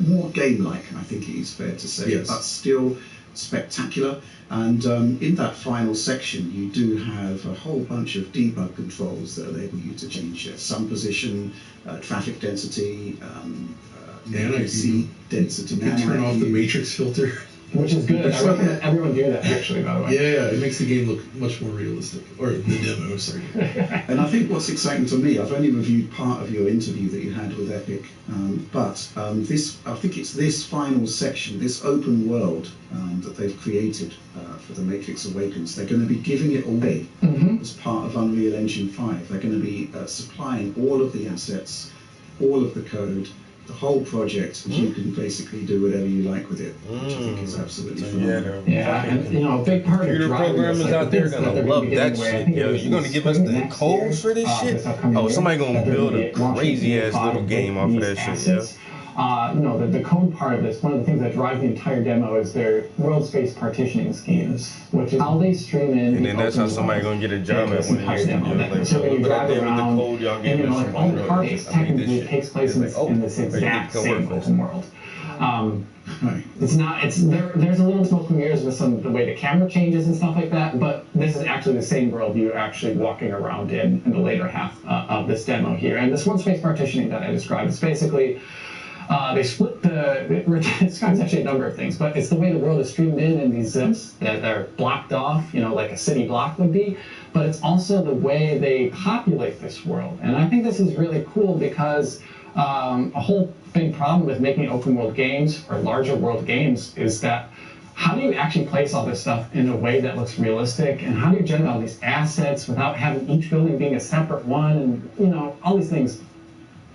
M: more game-like, I think it is fair to say,
O: Yes.
M: but still spectacular. And in that final section, you do have a whole bunch of debug controls that enable you to change sun position, traffic density, NIC density.
O: You can turn off the matrix filter.
N: Which is good. I recommend everyone do that, actually, by the way.
O: Yeah, it makes the game look much more realistic. Or the demo, sorry.
M: And I think what's exciting to me, I've only reviewed part of your interview that you had with Epic, but I think it's this final section, this open world that they've created for The Matrix Awakens. They're going to be giving it away as part of Unreal Engine 5. They're going to be supplying all of the assets, all of the code, the whole project, and you can basically do whatever you like with it, which I think is absolutely phenomenal.
N: Yeah, and a big part of
B: computer programmers out there are gonna love that shit, yo. You're gonna give us the code for this shit? Oh, somebody gonna build a crazy ass little game off of that shit, yeah.
N: The code part of this, one of the things that drive the entire demo is their world space partitioning schemes, which is how they stream in.
B: And then that's how somebody gonna get a job at one of these studios. Like,
N: so when you drive
B: with
N: around,
B: the code y'all give us from
N: all the
B: Unreal,
N: projects technically takes place in this
B: like,
N: exact
B: come
N: same
B: work
N: open world. There's a little smoke and mirrors with the way the camera changes and stuff like that, but this is actually the same world you're actually walking around in the later half of this demo here. And this one space partitioning that I described is basically they split it describes actually a number of things, but it's the way the world is streamed in these zips that are blocked off, like a city block would be, but it's also the way they populate this world. And I think this is really cool because a whole big problem with making open world games or larger world games is that how do you actually place all this stuff in a way that looks realistic, and how do you generate all these assets without having each building being a separate one, and all these things.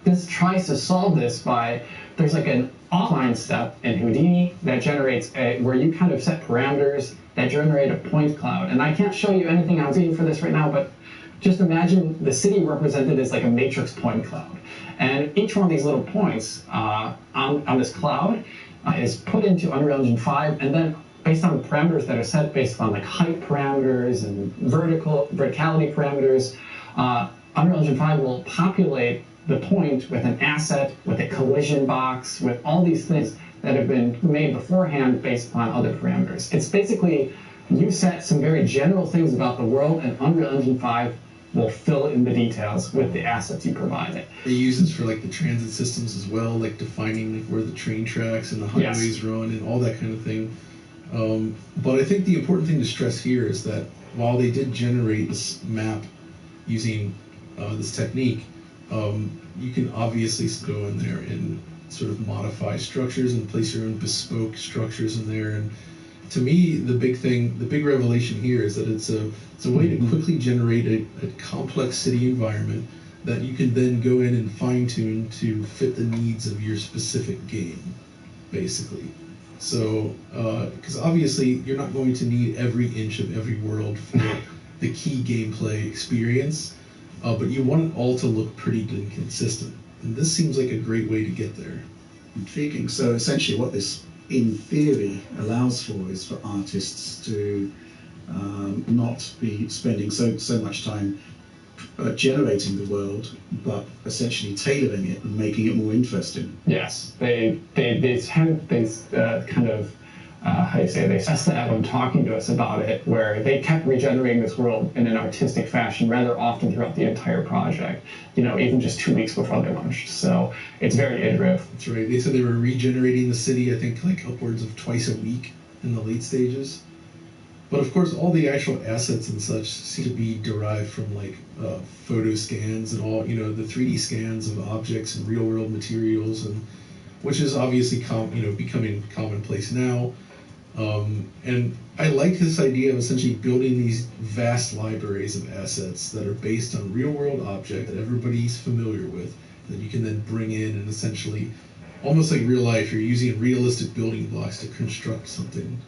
N: This tries to solve this by, there's like an offline step in Houdini that generates where you kind of set parameters that generate a point cloud. And I can't show you anything I'm seeing for this right now, but just imagine the city represented as like a matrix point cloud. And each one of these little points on this cloud is put into Unreal Engine 5, and then based on the parameters that are set based on like height parameters and verticality parameters, Unreal Engine 5 will populate the point with an asset, with a collision box, with all these things that have been made beforehand based upon other parameters. It's basically, you set some very general things about the world, and Unreal Engine 5 will fill in the details with the assets you provided.
O: They use this for like the transit systems as well, like defining where the train tracks and the highways run and all that kind of thing. But I think the important thing to stress here is that while they did generate this map using this technique, you can obviously go in there and sort of modify structures and place your own bespoke structures in there. And to me, the big revelation here is that it's a way to quickly generate a complex city environment that you can then go in and fine tune to fit the needs of your specific game, basically. So, because obviously you're not going to need every inch of every world for the key gameplay experience. But you want it all to look pretty good and consistent. And this seems like a great way to get there.
M: Intriguing. So essentially what this, in theory, allows for is for artists to not be spending so much time generating the world, but essentially tailoring it and making it more interesting.
N: Yes, they kind of how do you say, they assessed that when talking to us about it, where they kept regenerating this world in an artistic fashion rather often throughout the entire project, even just 2 weeks before they launched. So it's very iterative.
O: That's right. They said they were regenerating the city, I think, like upwards of twice a week in the late stages. But of course, all the actual assets and such seem to be derived from like photo scans and all, the 3D scans of objects and real world materials, and which is obviously becoming commonplace now. And I like this idea of essentially building these vast libraries of assets that are based on real-world objects that everybody's familiar with, that you can then bring in and essentially, almost like real life, you're using realistic building blocks to construct something,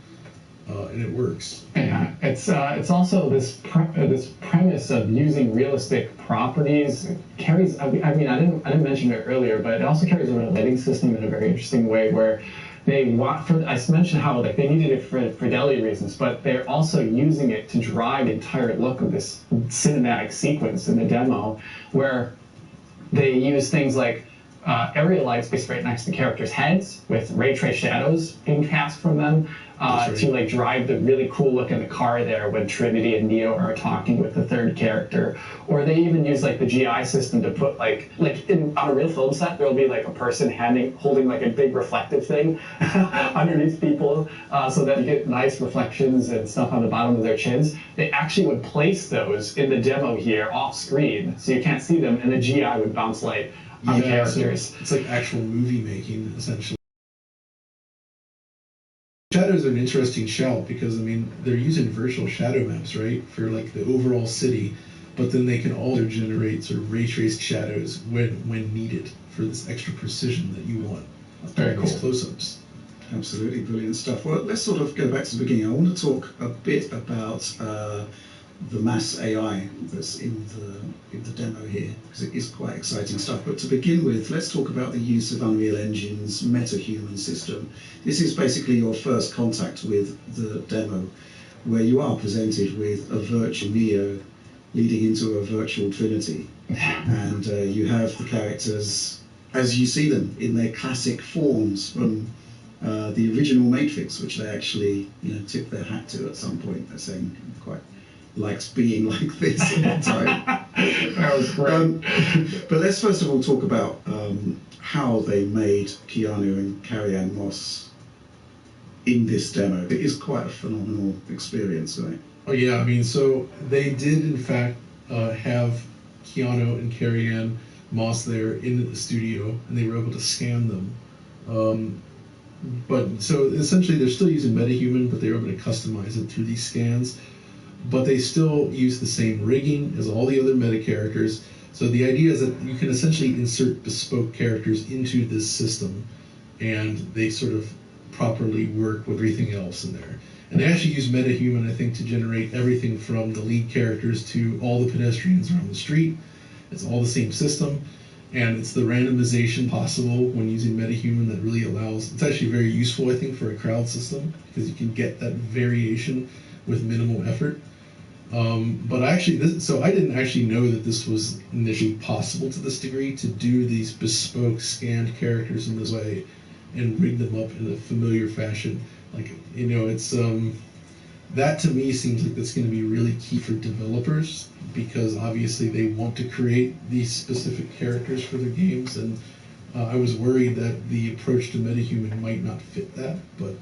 O: and it works.
N: Yeah, it's also this premise of using realistic properties. It carries, I didn't mention it earlier, but it also carries a lighting system in a very interesting way where I mentioned how they needed it for fidelity reasons, but they're also using it to drive the entire look of this cinematic sequence in the demo, where they use things like area lights placed right next to characters' heads with ray trace shadows being cast from them to like drive the really cool look in the car there when Trinity and Neo are talking with the third character. Or they even use like the GI system to put on a real film set there'll be like a person holding like a big reflective thing underneath people so that you get nice reflections and stuff on the bottom of their chins. They actually would place those in the demo here off screen so you can't see them, and the GI would bounce light on characters.
O: So it's like actual movie making, essentially. Shadows are an interesting shout because, I mean, they're using virtual shadow maps, right, for like the overall city, but then they can also generate sort of ray traced shadows when needed for this extra precision that you want.
N: Very cool.
O: These close-ups.
M: Absolutely brilliant stuff. Well, let's sort of go back to the beginning. I want to talk a bit about the mass AI that's in the demo here, because it is quite exciting stuff. But to begin with, let's talk about the use of Unreal Engine's MetaHuman system. This is basically your first contact with the demo, where you are presented with a virtual Neo leading into a virtual Trinity, and you have the characters as you see them in their classic forms from the original Matrix, which they actually tip their hat to at some point. They're saying quite liked being like this at the time.
N: That was great.
M: But let's first of all talk about how they made Keanu and Carrie-Anne Moss in this demo. It is quite a phenomenal experience, right?
O: Oh yeah, I mean, so they did in fact have Keanu and Carrie-Anne Moss there in the studio, and they were able to scan them. But so essentially they're still using MetaHuman, but they were able to customize it through these scans. But they still use the same rigging as all the other meta characters. So the idea is that you can essentially insert bespoke characters into this system, and they sort of properly work with everything else in there. And they actually use MetaHuman, I think, to generate everything from the lead characters to all the pedestrians around the street. It's all the same system, and it's the randomization possible when using MetaHuman that really allows. It's actually very useful, I think, for a crowd system because you can get that variation with minimal effort. But actually, so I didn't actually know that this was initially possible to this degree, to do these bespoke scanned characters in this way and rig them up in a familiar fashion. Like, it's that to me seems like that's going to be really key for developers, because obviously they want to create these specific characters for their games, and I was worried that the approach to MetaHuman might not fit that, but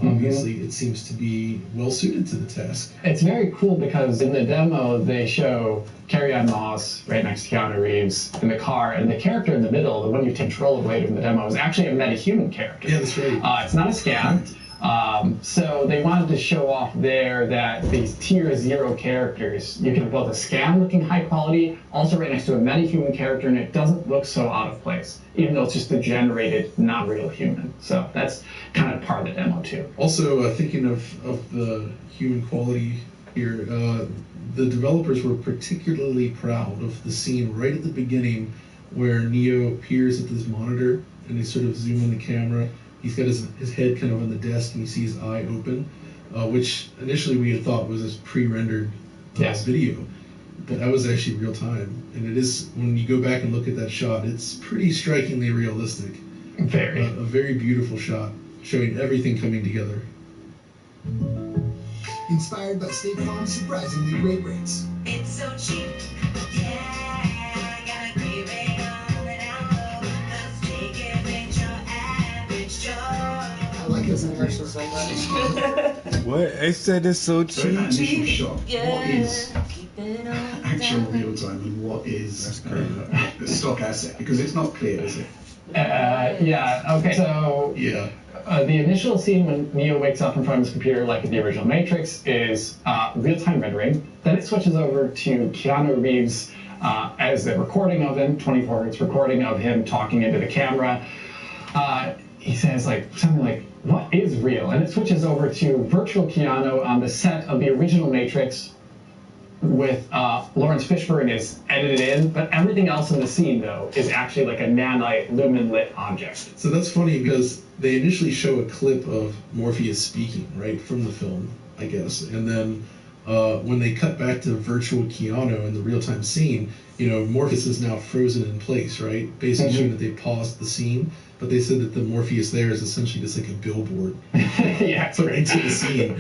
O: obviously it seems to be well suited to the task.
N: It's very cool because in the demo they show Carrie-Anne Moss right next to Keanu Reeves in the car, and the character in the middle, the one you take control of later in the demo, is actually a MetaHuman character.
O: Yeah, that's right.
N: It's not a scan. So they wanted to show off there that these tier 0 characters, you can have both a scan looking high quality, also right next to a MetaHuman character, and it doesn't look so out of place, even though it's just a generated, not real human. So that's kind of part of the demo too.
O: Also, thinking of the human quality here, the developers were particularly proud of the scene right at the beginning where Neo appears at this monitor, and they sort of zoom in the camera. He's got his head kind of on the desk, and you see his eye open, which initially we had thought was this pre-rendered video, but that was actually real time. And it is, when you go back and look at that shot, it's pretty strikingly realistic.
N: Very.
O: A very beautiful shot, showing everything coming together.
P: Inspired by State Farm's surprisingly great rates.
Q: It's so cheap.
P: I like this commercial so much.
B: What? They said it's so cheap.
M: So that initial shot,
H: Yeah.
M: what is actual real time and what is a stock asset? Because it's not clear, is it?
N: Okay, so the initial scene when Neo wakes up in front of his computer, like in the original Matrix, is real-time rendering. Then it switches over to Keanu Reeves as the recording of him, 24 hertz recording of him talking into the camera. He says something like, "What is real?" And it switches over to virtual Keanu on the set of the original Matrix with Lawrence Fishburne is edited in, but everything else in the scene, though, is actually like a nanite lumen-lit object.
O: So that's funny because they initially show a clip of Morpheus speaking, right, from the film, I guess, and then when they cut back to virtual Keanu in the real-time scene, Morpheus is now frozen in place, right? Basically showing that they paused the scene, but they said that the Morpheus there is essentially just like a billboard.
N: Yeah, it's
O: right into the scene.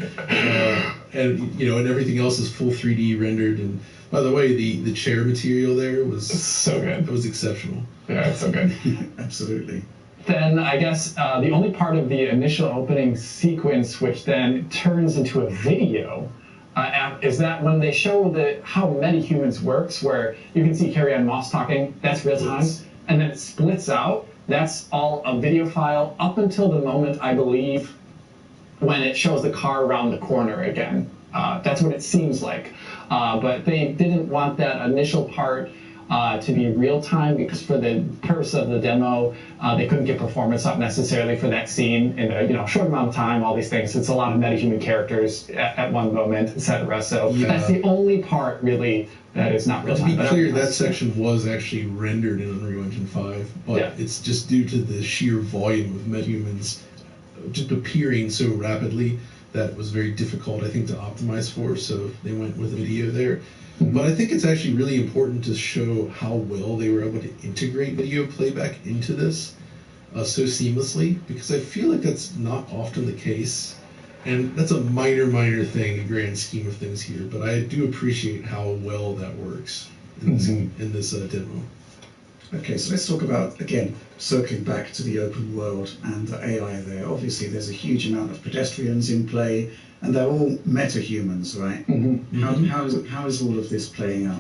O: And everything else is full 3D rendered. And by the way, the chair material there was
N: so good.
O: It was exceptional.
N: Yeah, it's so good.
M: Absolutely.
N: Then I guess the only part of the initial opening sequence, which then turns into a video, is that when they show how Metahumans works, where you can see Carrie-Anne Moss talking, that's real time, and then it splits out. That's all a video file up until the moment, I believe, when it shows the car around the corner again. That's what it seems like. But they didn't want that initial part to be real time because for the purpose of the demo, they couldn't get performance up necessarily for that scene in a short amount of time, all these things. It's a lot of metahuman characters at one moment, etc. So that's the only part really that is not real time.
O: To be clear, that section was actually rendered in Unreal Engine 5, but it's just due to the sheer volume of metahumans just appearing so rapidly that was very difficult, I think, to optimize for, so they went with a video there. But I think it's actually really important to show how well they were able to integrate video playback into this so seamlessly, because I feel like that's not often the case. And that's a minor thing in the grand scheme of things here, but I do appreciate how well that works in this demo.
M: Okay, so let's talk about, again, circling back to the open world and the AI there. Obviously, there's a huge amount of pedestrians in play, and they're all metahumans, right? How is all of this playing out?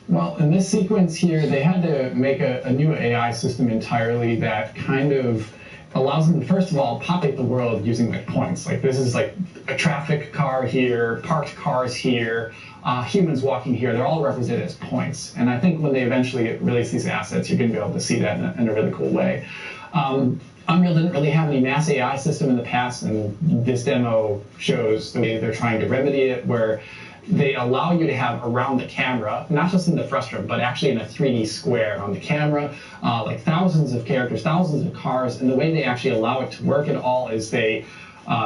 N: Well, in this sequence here, they had to make a new AI system entirely that kind of allows them to, first of all, populate the world using like points. Like this is like a traffic car here, parked cars here, humans walking here. They're all represented as points. And I think when they eventually release these assets, you're going to be able to see that in a really cool way. Unreal didn't really have any mass AI system in the past, and this demo shows the way they're trying to remedy it, where they allow you to have around the camera, not just in the frustum, but actually in a 3D square on the camera, like thousands of characters, thousands of cars, and the way they actually allow it to work at all is they,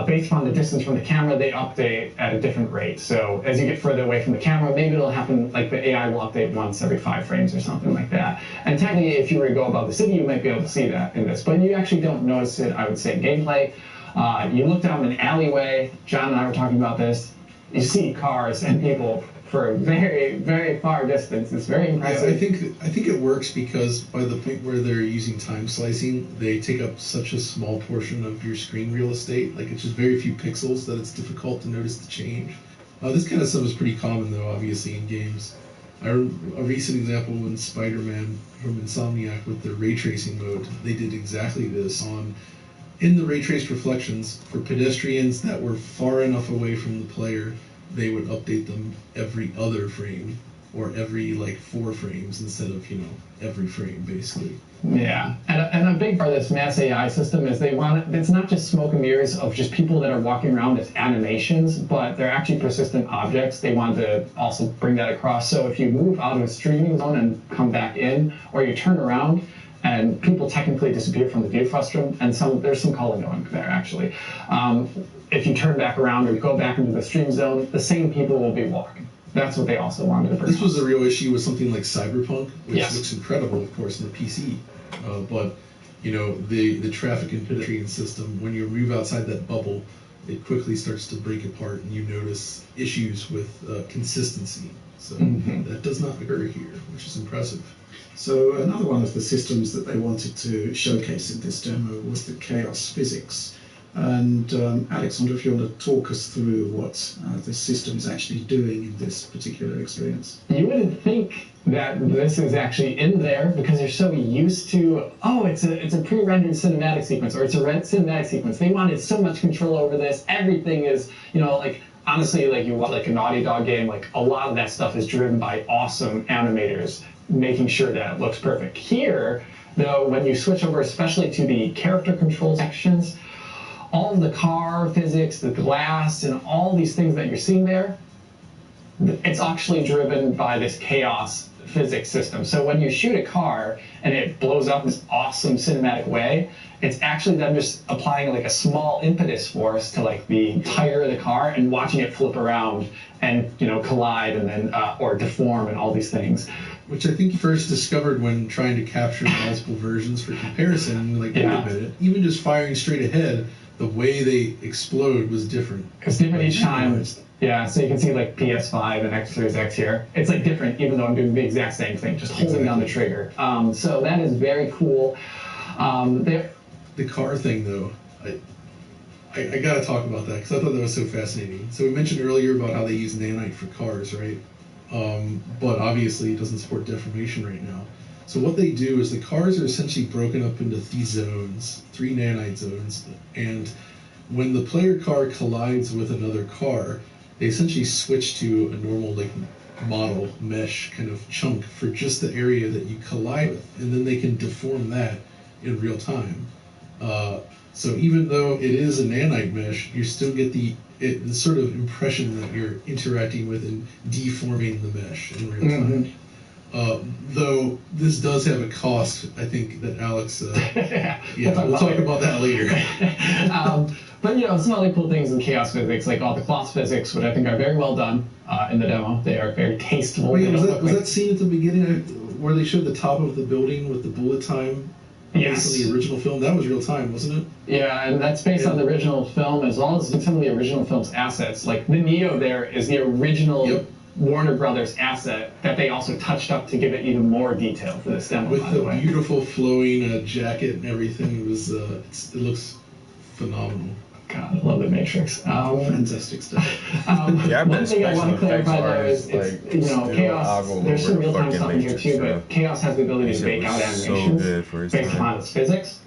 N: based on the distance from the camera, they update at a different rate. So as you get further away from the camera, maybe it'll happen, like the AI will update once every 5 frames or something like that. And technically, if you were to go above the city, you might be able to see that in this, but you actually don't notice it, I would say, in gameplay. You look down an alleyway, John and I were talking about this, you see cars and people for a very, very far distance. It's very impressive.
O: Yeah, I think it works because by the point where they're using time slicing, they take up such a small portion of your screen real estate. Like it's just very few pixels that it's difficult to notice the change. This kind of stuff is pretty common though, obviously in games. A recent example in Spider-Man from Insomniac with the ray tracing mode, they did exactly this in the ray traced reflections for pedestrians that were far enough away from the player. They would update them every other frame or every like 4 frames instead of every frame basically.
N: Yeah, and a big part of this mass AI system is they want it, it's not just smoke and mirrors of just people that are walking around as animations, but they're actually persistent objects. They want to also bring that across. So if you move out of a streaming zone and come back in, or you turn around, and people technically disappear from the view frustum, and there's some color going there actually. If you turn back around or go back into the stream zone, the same people will be walking. That's what they also wanted to bring.
O: This was a real issue with something like Cyberpunk, which looks incredible, of course, in the PC. But the traffic and pedestrian system, when you move outside that bubble, it quickly starts to break apart, and you notice issues with consistency. So that does not occur here, which is impressive.
M: So another one of the systems that they wanted to showcase in this demo was the chaos physics. And Alex, I wonder if you want to talk us through what the system is actually doing in this particular experience.
N: You wouldn't think that this is actually in there because you're so used to, oh, it's a pre-rendered cinematic sequence, or it's a cinematic sequence. They wanted so much control over this. Everything is, like, honestly, like you watch like a Naughty Dog game, like a lot of that stuff is driven by awesome animators making sure that it looks perfect. Here, though, when you switch over especially to the character control sections, all of the car physics, the glass, and all these things that you're seeing there, it's actually driven by this chaos physics system. So when you shoot a car and it blows up in this awesome cinematic way, it's actually them just applying like a small impetus force to like the tire of the car and watching it flip around and, you know, collide and then or deform and all these things.
O: Which I think first discovered when trying to capture multiple versions for comparison. Like, wait a minute, even just firing straight ahead, the way they explode was different.
N: It's different each time. Yeah, so you can see like PS5 and X Series X here. It's like different, even though I'm doing the exact same thing, just holding down the trigger. So that is very cool.
O: The car thing, though, I gotta talk about that because I thought that was so fascinating. So we mentioned earlier about how they use nanite for cars, right? But obviously it doesn't support deformation right now. So what they do is the cars are essentially broken up into these zones, 3 nanite zones, and when the player car collides with another car, they essentially switch to a normal like model mesh kind of chunk for just the area that you collide with, and then they can deform that in real time. So even though it is a nanite mesh, you still get the sort of impression that you're interacting with and deforming the mesh in real time. Though this does have a cost, I think that Alex. We'll talk about that later.
N: But you know, some other cool things in chaos physics, like all the cloth physics, which I think are very well done in the demo. They are very tasteful.
O: Wait, was that scene at the beginning where they showed the top of the building with the bullet time?
N: Yes.
O: Based on the original film, that was real time, wasn't it?
N: Yeah, and that's based on the original film as well as some of the original film's assets. Like the Neo there is the original Warner Brothers asset that they also touched up to give it even more detail for this demo.
O: With the beautiful flowing jacket and everything, it looks phenomenal.
N: God, I love the Matrix.
O: Fantastic stuff.
N: One thing I want to clarify there is, it's, you know, Chaos, there's some real-time stuff in here too, but Chaos has the ability to bake out animations based upon its physics.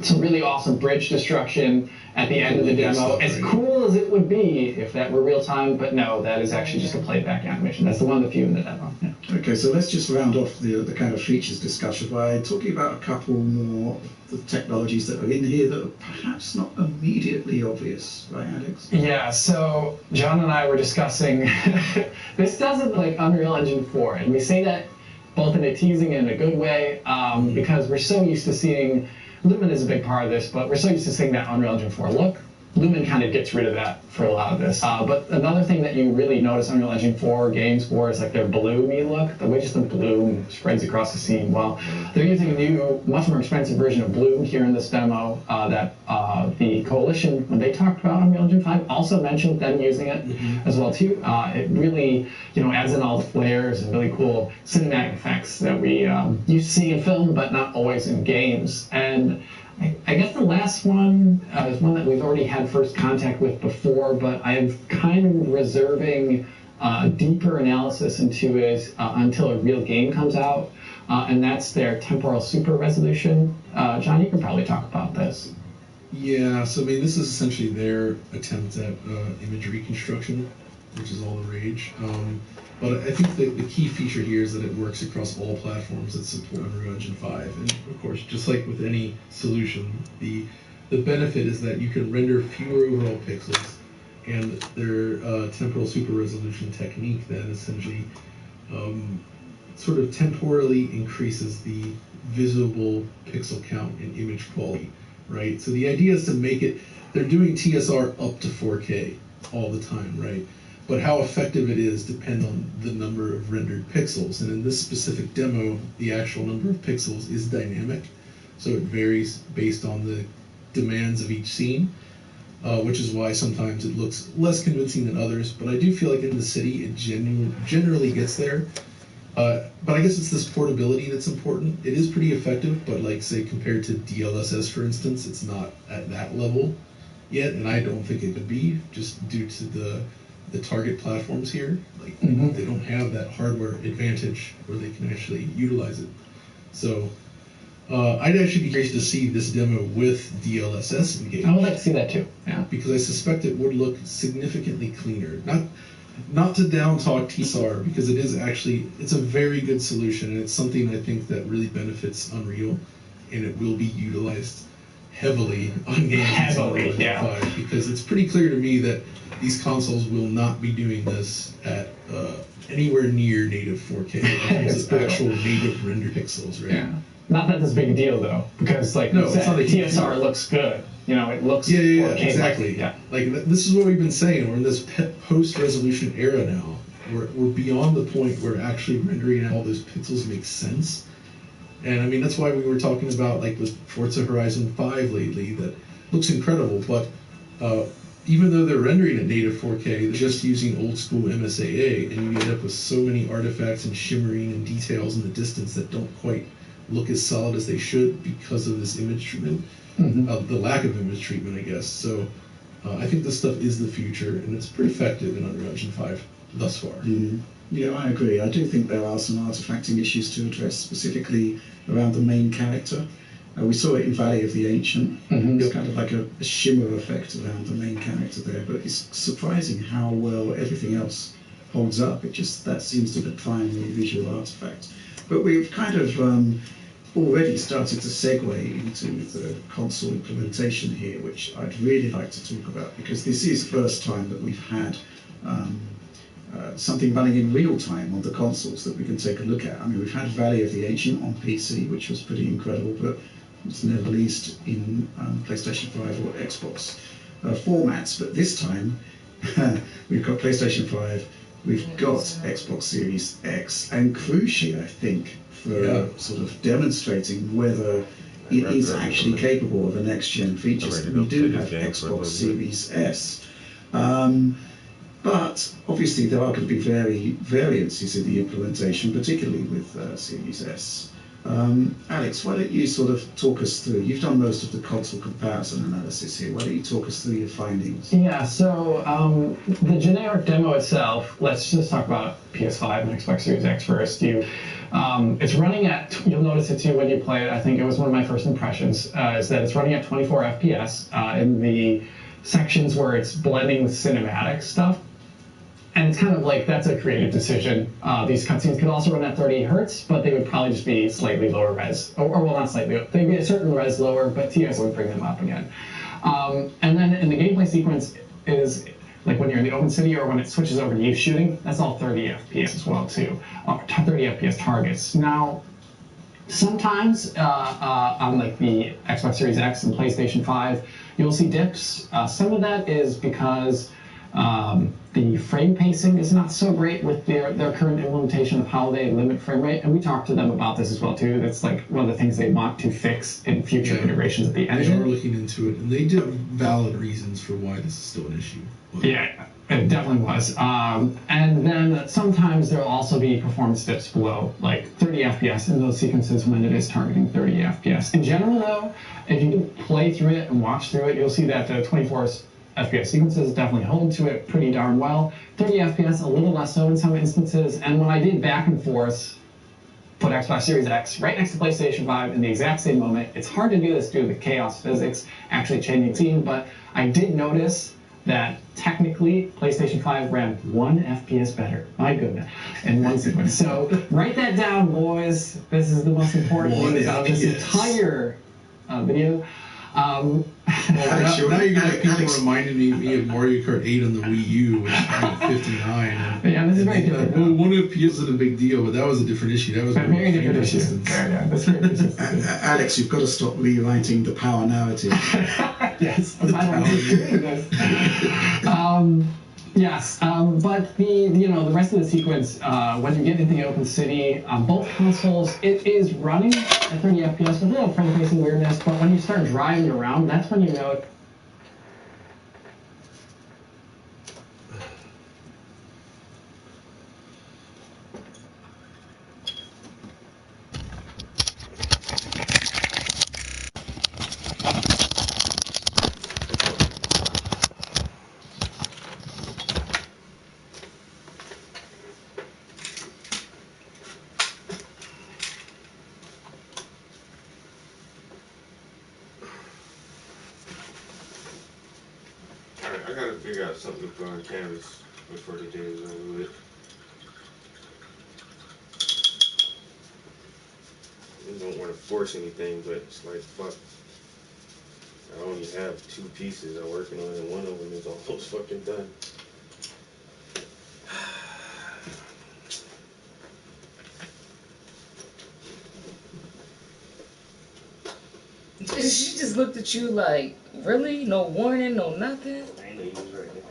N: Some really awesome bridge destruction at the end of the demo. As cool as it would be if that were real-time, but no, that is actually just a playback animation. That's the one of the few in the demo. Yeah.
M: Okay, so let's just round off the kind of features discussion by talking about a couple more of the technologies that are in here that are perhaps not immediately obvious, right, Alex?
N: Yeah, so John and I were discussing, this doesn't like Unreal Engine 4, and we say that both in a teasing and in a good way, because we're so used to seeing, Lumen is a big part of this, but we're so used to seeing that Unreal Engine 4 look. Lumen kind of gets rid of that for a lot of this. But another thing that you really notice Unreal Engine 4 games for is like their bloomy look. The way just the bloom spreads across the scene. Well, they're using a new, much more expensive version of Bloom here in this demo that the Coalition, when they talked about Unreal Engine 5, also mentioned them using it as well too. It really, you know, adds in all the flares and really cool cinematic effects that we used to see in film, but not always in games. And I guess the last one is one that we've already had first contact with before, but I'm kind of reserving deeper analysis into it until a real game comes out, and that's their temporal super resolution. John, you can probably talk about this.
O: Yeah, so I mean, this is essentially their attempt at image reconstruction, which is all the rage. But I think the key feature here is that it works across all platforms that support Unreal Engine 5. And of course, just like with any solution, the benefit is that you can render fewer overall pixels, and their temporal super resolution technique then essentially sort of temporally increases the visible pixel count and image quality, right? So the idea is to make it, they're doing TSR up to 4K all the time, right? But how effective it is depends on the number of rendered pixels. And in this specific demo, the actual number of pixels is dynamic. So it varies based on the demands of each scene, which is why sometimes it looks less convincing than others. But I do feel like in the city, it generally gets there. But I guess it's this portability that's important. It is pretty effective, but like, say, compared to DLSS, for instance, it's not at that level yet. And I don't think it could be, just due to the target platforms here. Like, they don't have that hardware advantage where they can actually utilize it. So I'd actually be curious to see this demo with DLSS engaged.
N: I would like to see that too. Yeah.
O: Because I suspect it would look significantly cleaner. Not to down talk TSR, because it is actually, it's a very good solution, and it's something I think that really benefits Unreal, and it will be utilized heavily on games on 5, because it's pretty clear to me that these consoles will not be doing this at anywhere near native 4K in terms of actual native render pixels, right?
N: Yeah. Not that that's a big deal though, because like
O: No,
N: you
O: it's
N: said,
O: not a
N: the
O: huge
N: TSR
O: deal.
N: looks good. You know, it looks
O: Yeah,
N: 4K,
O: exactly.
N: Yeah.
O: Like this is what we've been saying. We're in this post-resolution era now. We're beyond the point where actually rendering all those pixels makes sense. And I mean that's why we were talking about like with Forza Horizon 5 lately that looks incredible, but even though they're rendering at native 4K, they're just using old school MSAA, and you end up with so many artifacts and shimmering and details in the distance that don't quite look as solid as they should because of this image treatment, the lack of image treatment, I guess. So I think this stuff is the future, and it's pretty effective in Unreal Engine 5 thus far.
M: Yeah, I agree. I do think there are some artifacting issues to address, specifically around the main character. We saw it in Valley of the Ancient. It's kind of like a shimmer effect around the main character there, but it's surprising how well everything else holds up. That seems to be the primary visual artifact. But we've kind of already started to segue into the console implementation here, which I'd really like to talk about, because this is the first time that we've had something running in real time on the consoles that we can take a look at. I mean, we've had Valley of the Ancient on PC, which was pretty incredible, but it's never released in PlayStation 5 or Xbox formats. But this time, we've got PlayStation 5, we've got Xbox Series X, and crucially, I think, for sort of demonstrating whether it is actually capable of the next-gen features. We do have Xbox Series S. But obviously there are going to be variances in the implementation, particularly with Series S. Alex, why don't you sort of talk us through, you've done most of the console comparison analysis here, why don't you talk us through your findings?
N: Yeah, so the generic demo itself, let's just talk about PS5 and Xbox Series X first. It's running at, you'll notice it too when you play it, I think it was one of my first impressions, is that it's running at 24 FPS in the sections where it's blending with cinematic stuff. And it's kind of like, that's a creative decision. These cutscenes could also run at 30 hertz, but they would probably just be slightly lower res. Or well, not slightly, they'd be a certain res lower, but TS would bring them up again. And then in the gameplay sequence is, like when you're in the open city or when it switches over to you shooting, that's all 30 FPS as well too. 30 FPS targets. Now, sometimes on like the Xbox Series X and PlayStation 5, you'll see dips. Some of that is because the frame pacing is not so great with their current implementation of how they limit frame rate, and we talked to them about this as well too. That's like one of the things they want to fix in future iterations of the engine.
O: They are looking into it, and they do have valid reasons for why this is still an issue. But
N: yeah, it definitely was. And then sometimes there will also be performance dips below, like 30 FPS in those sequences when it is targeting 30 FPS. In general though, if you play through it and watch through it, you'll see that the 24 FPS sequences definitely hold to it pretty darn well. 30 FPS, a little less so in some instances, and when I did back and forth, put Xbox Series X right next to PlayStation 5 in the exact same moment. It's hard to do this due to the chaos physics actually changing the scene, but I did notice that technically PlayStation 5 ran 1 FPS better. My goodness, in one sequence. So write that down, boys. This is the most important news out of this entire video.
O: Now you're going to have people reminding me of Mario Kart 8 on the Wii U, which ran 59.
N: Yeah, this is very different.
O: Well, 1 FPS isn't a big deal, but that was a different issue. That was a
N: very different issue.
M: Alex, you've got to stop rewriting the power narrative.
N: Yes, yes, but the rest of the sequence, when you get into the open city, on both consoles, it is running at 30 FPS with a little frame pacing weirdness, but when you start driving around, that's when you know
B: I gotta figure out something to put on canvas before the day is over with. I don't want to force anything, but it's like, fuck. I only have 2 pieces I'm working on, and one of them is almost fucking done.
H: She just looked at you like, really? No warning, no nothing?
B: I know he was right there.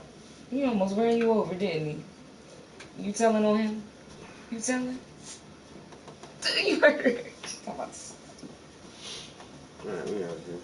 H: He almost ran you over, didn't he? You telling on him? You telling? You heard her.
B: Alright, we out here.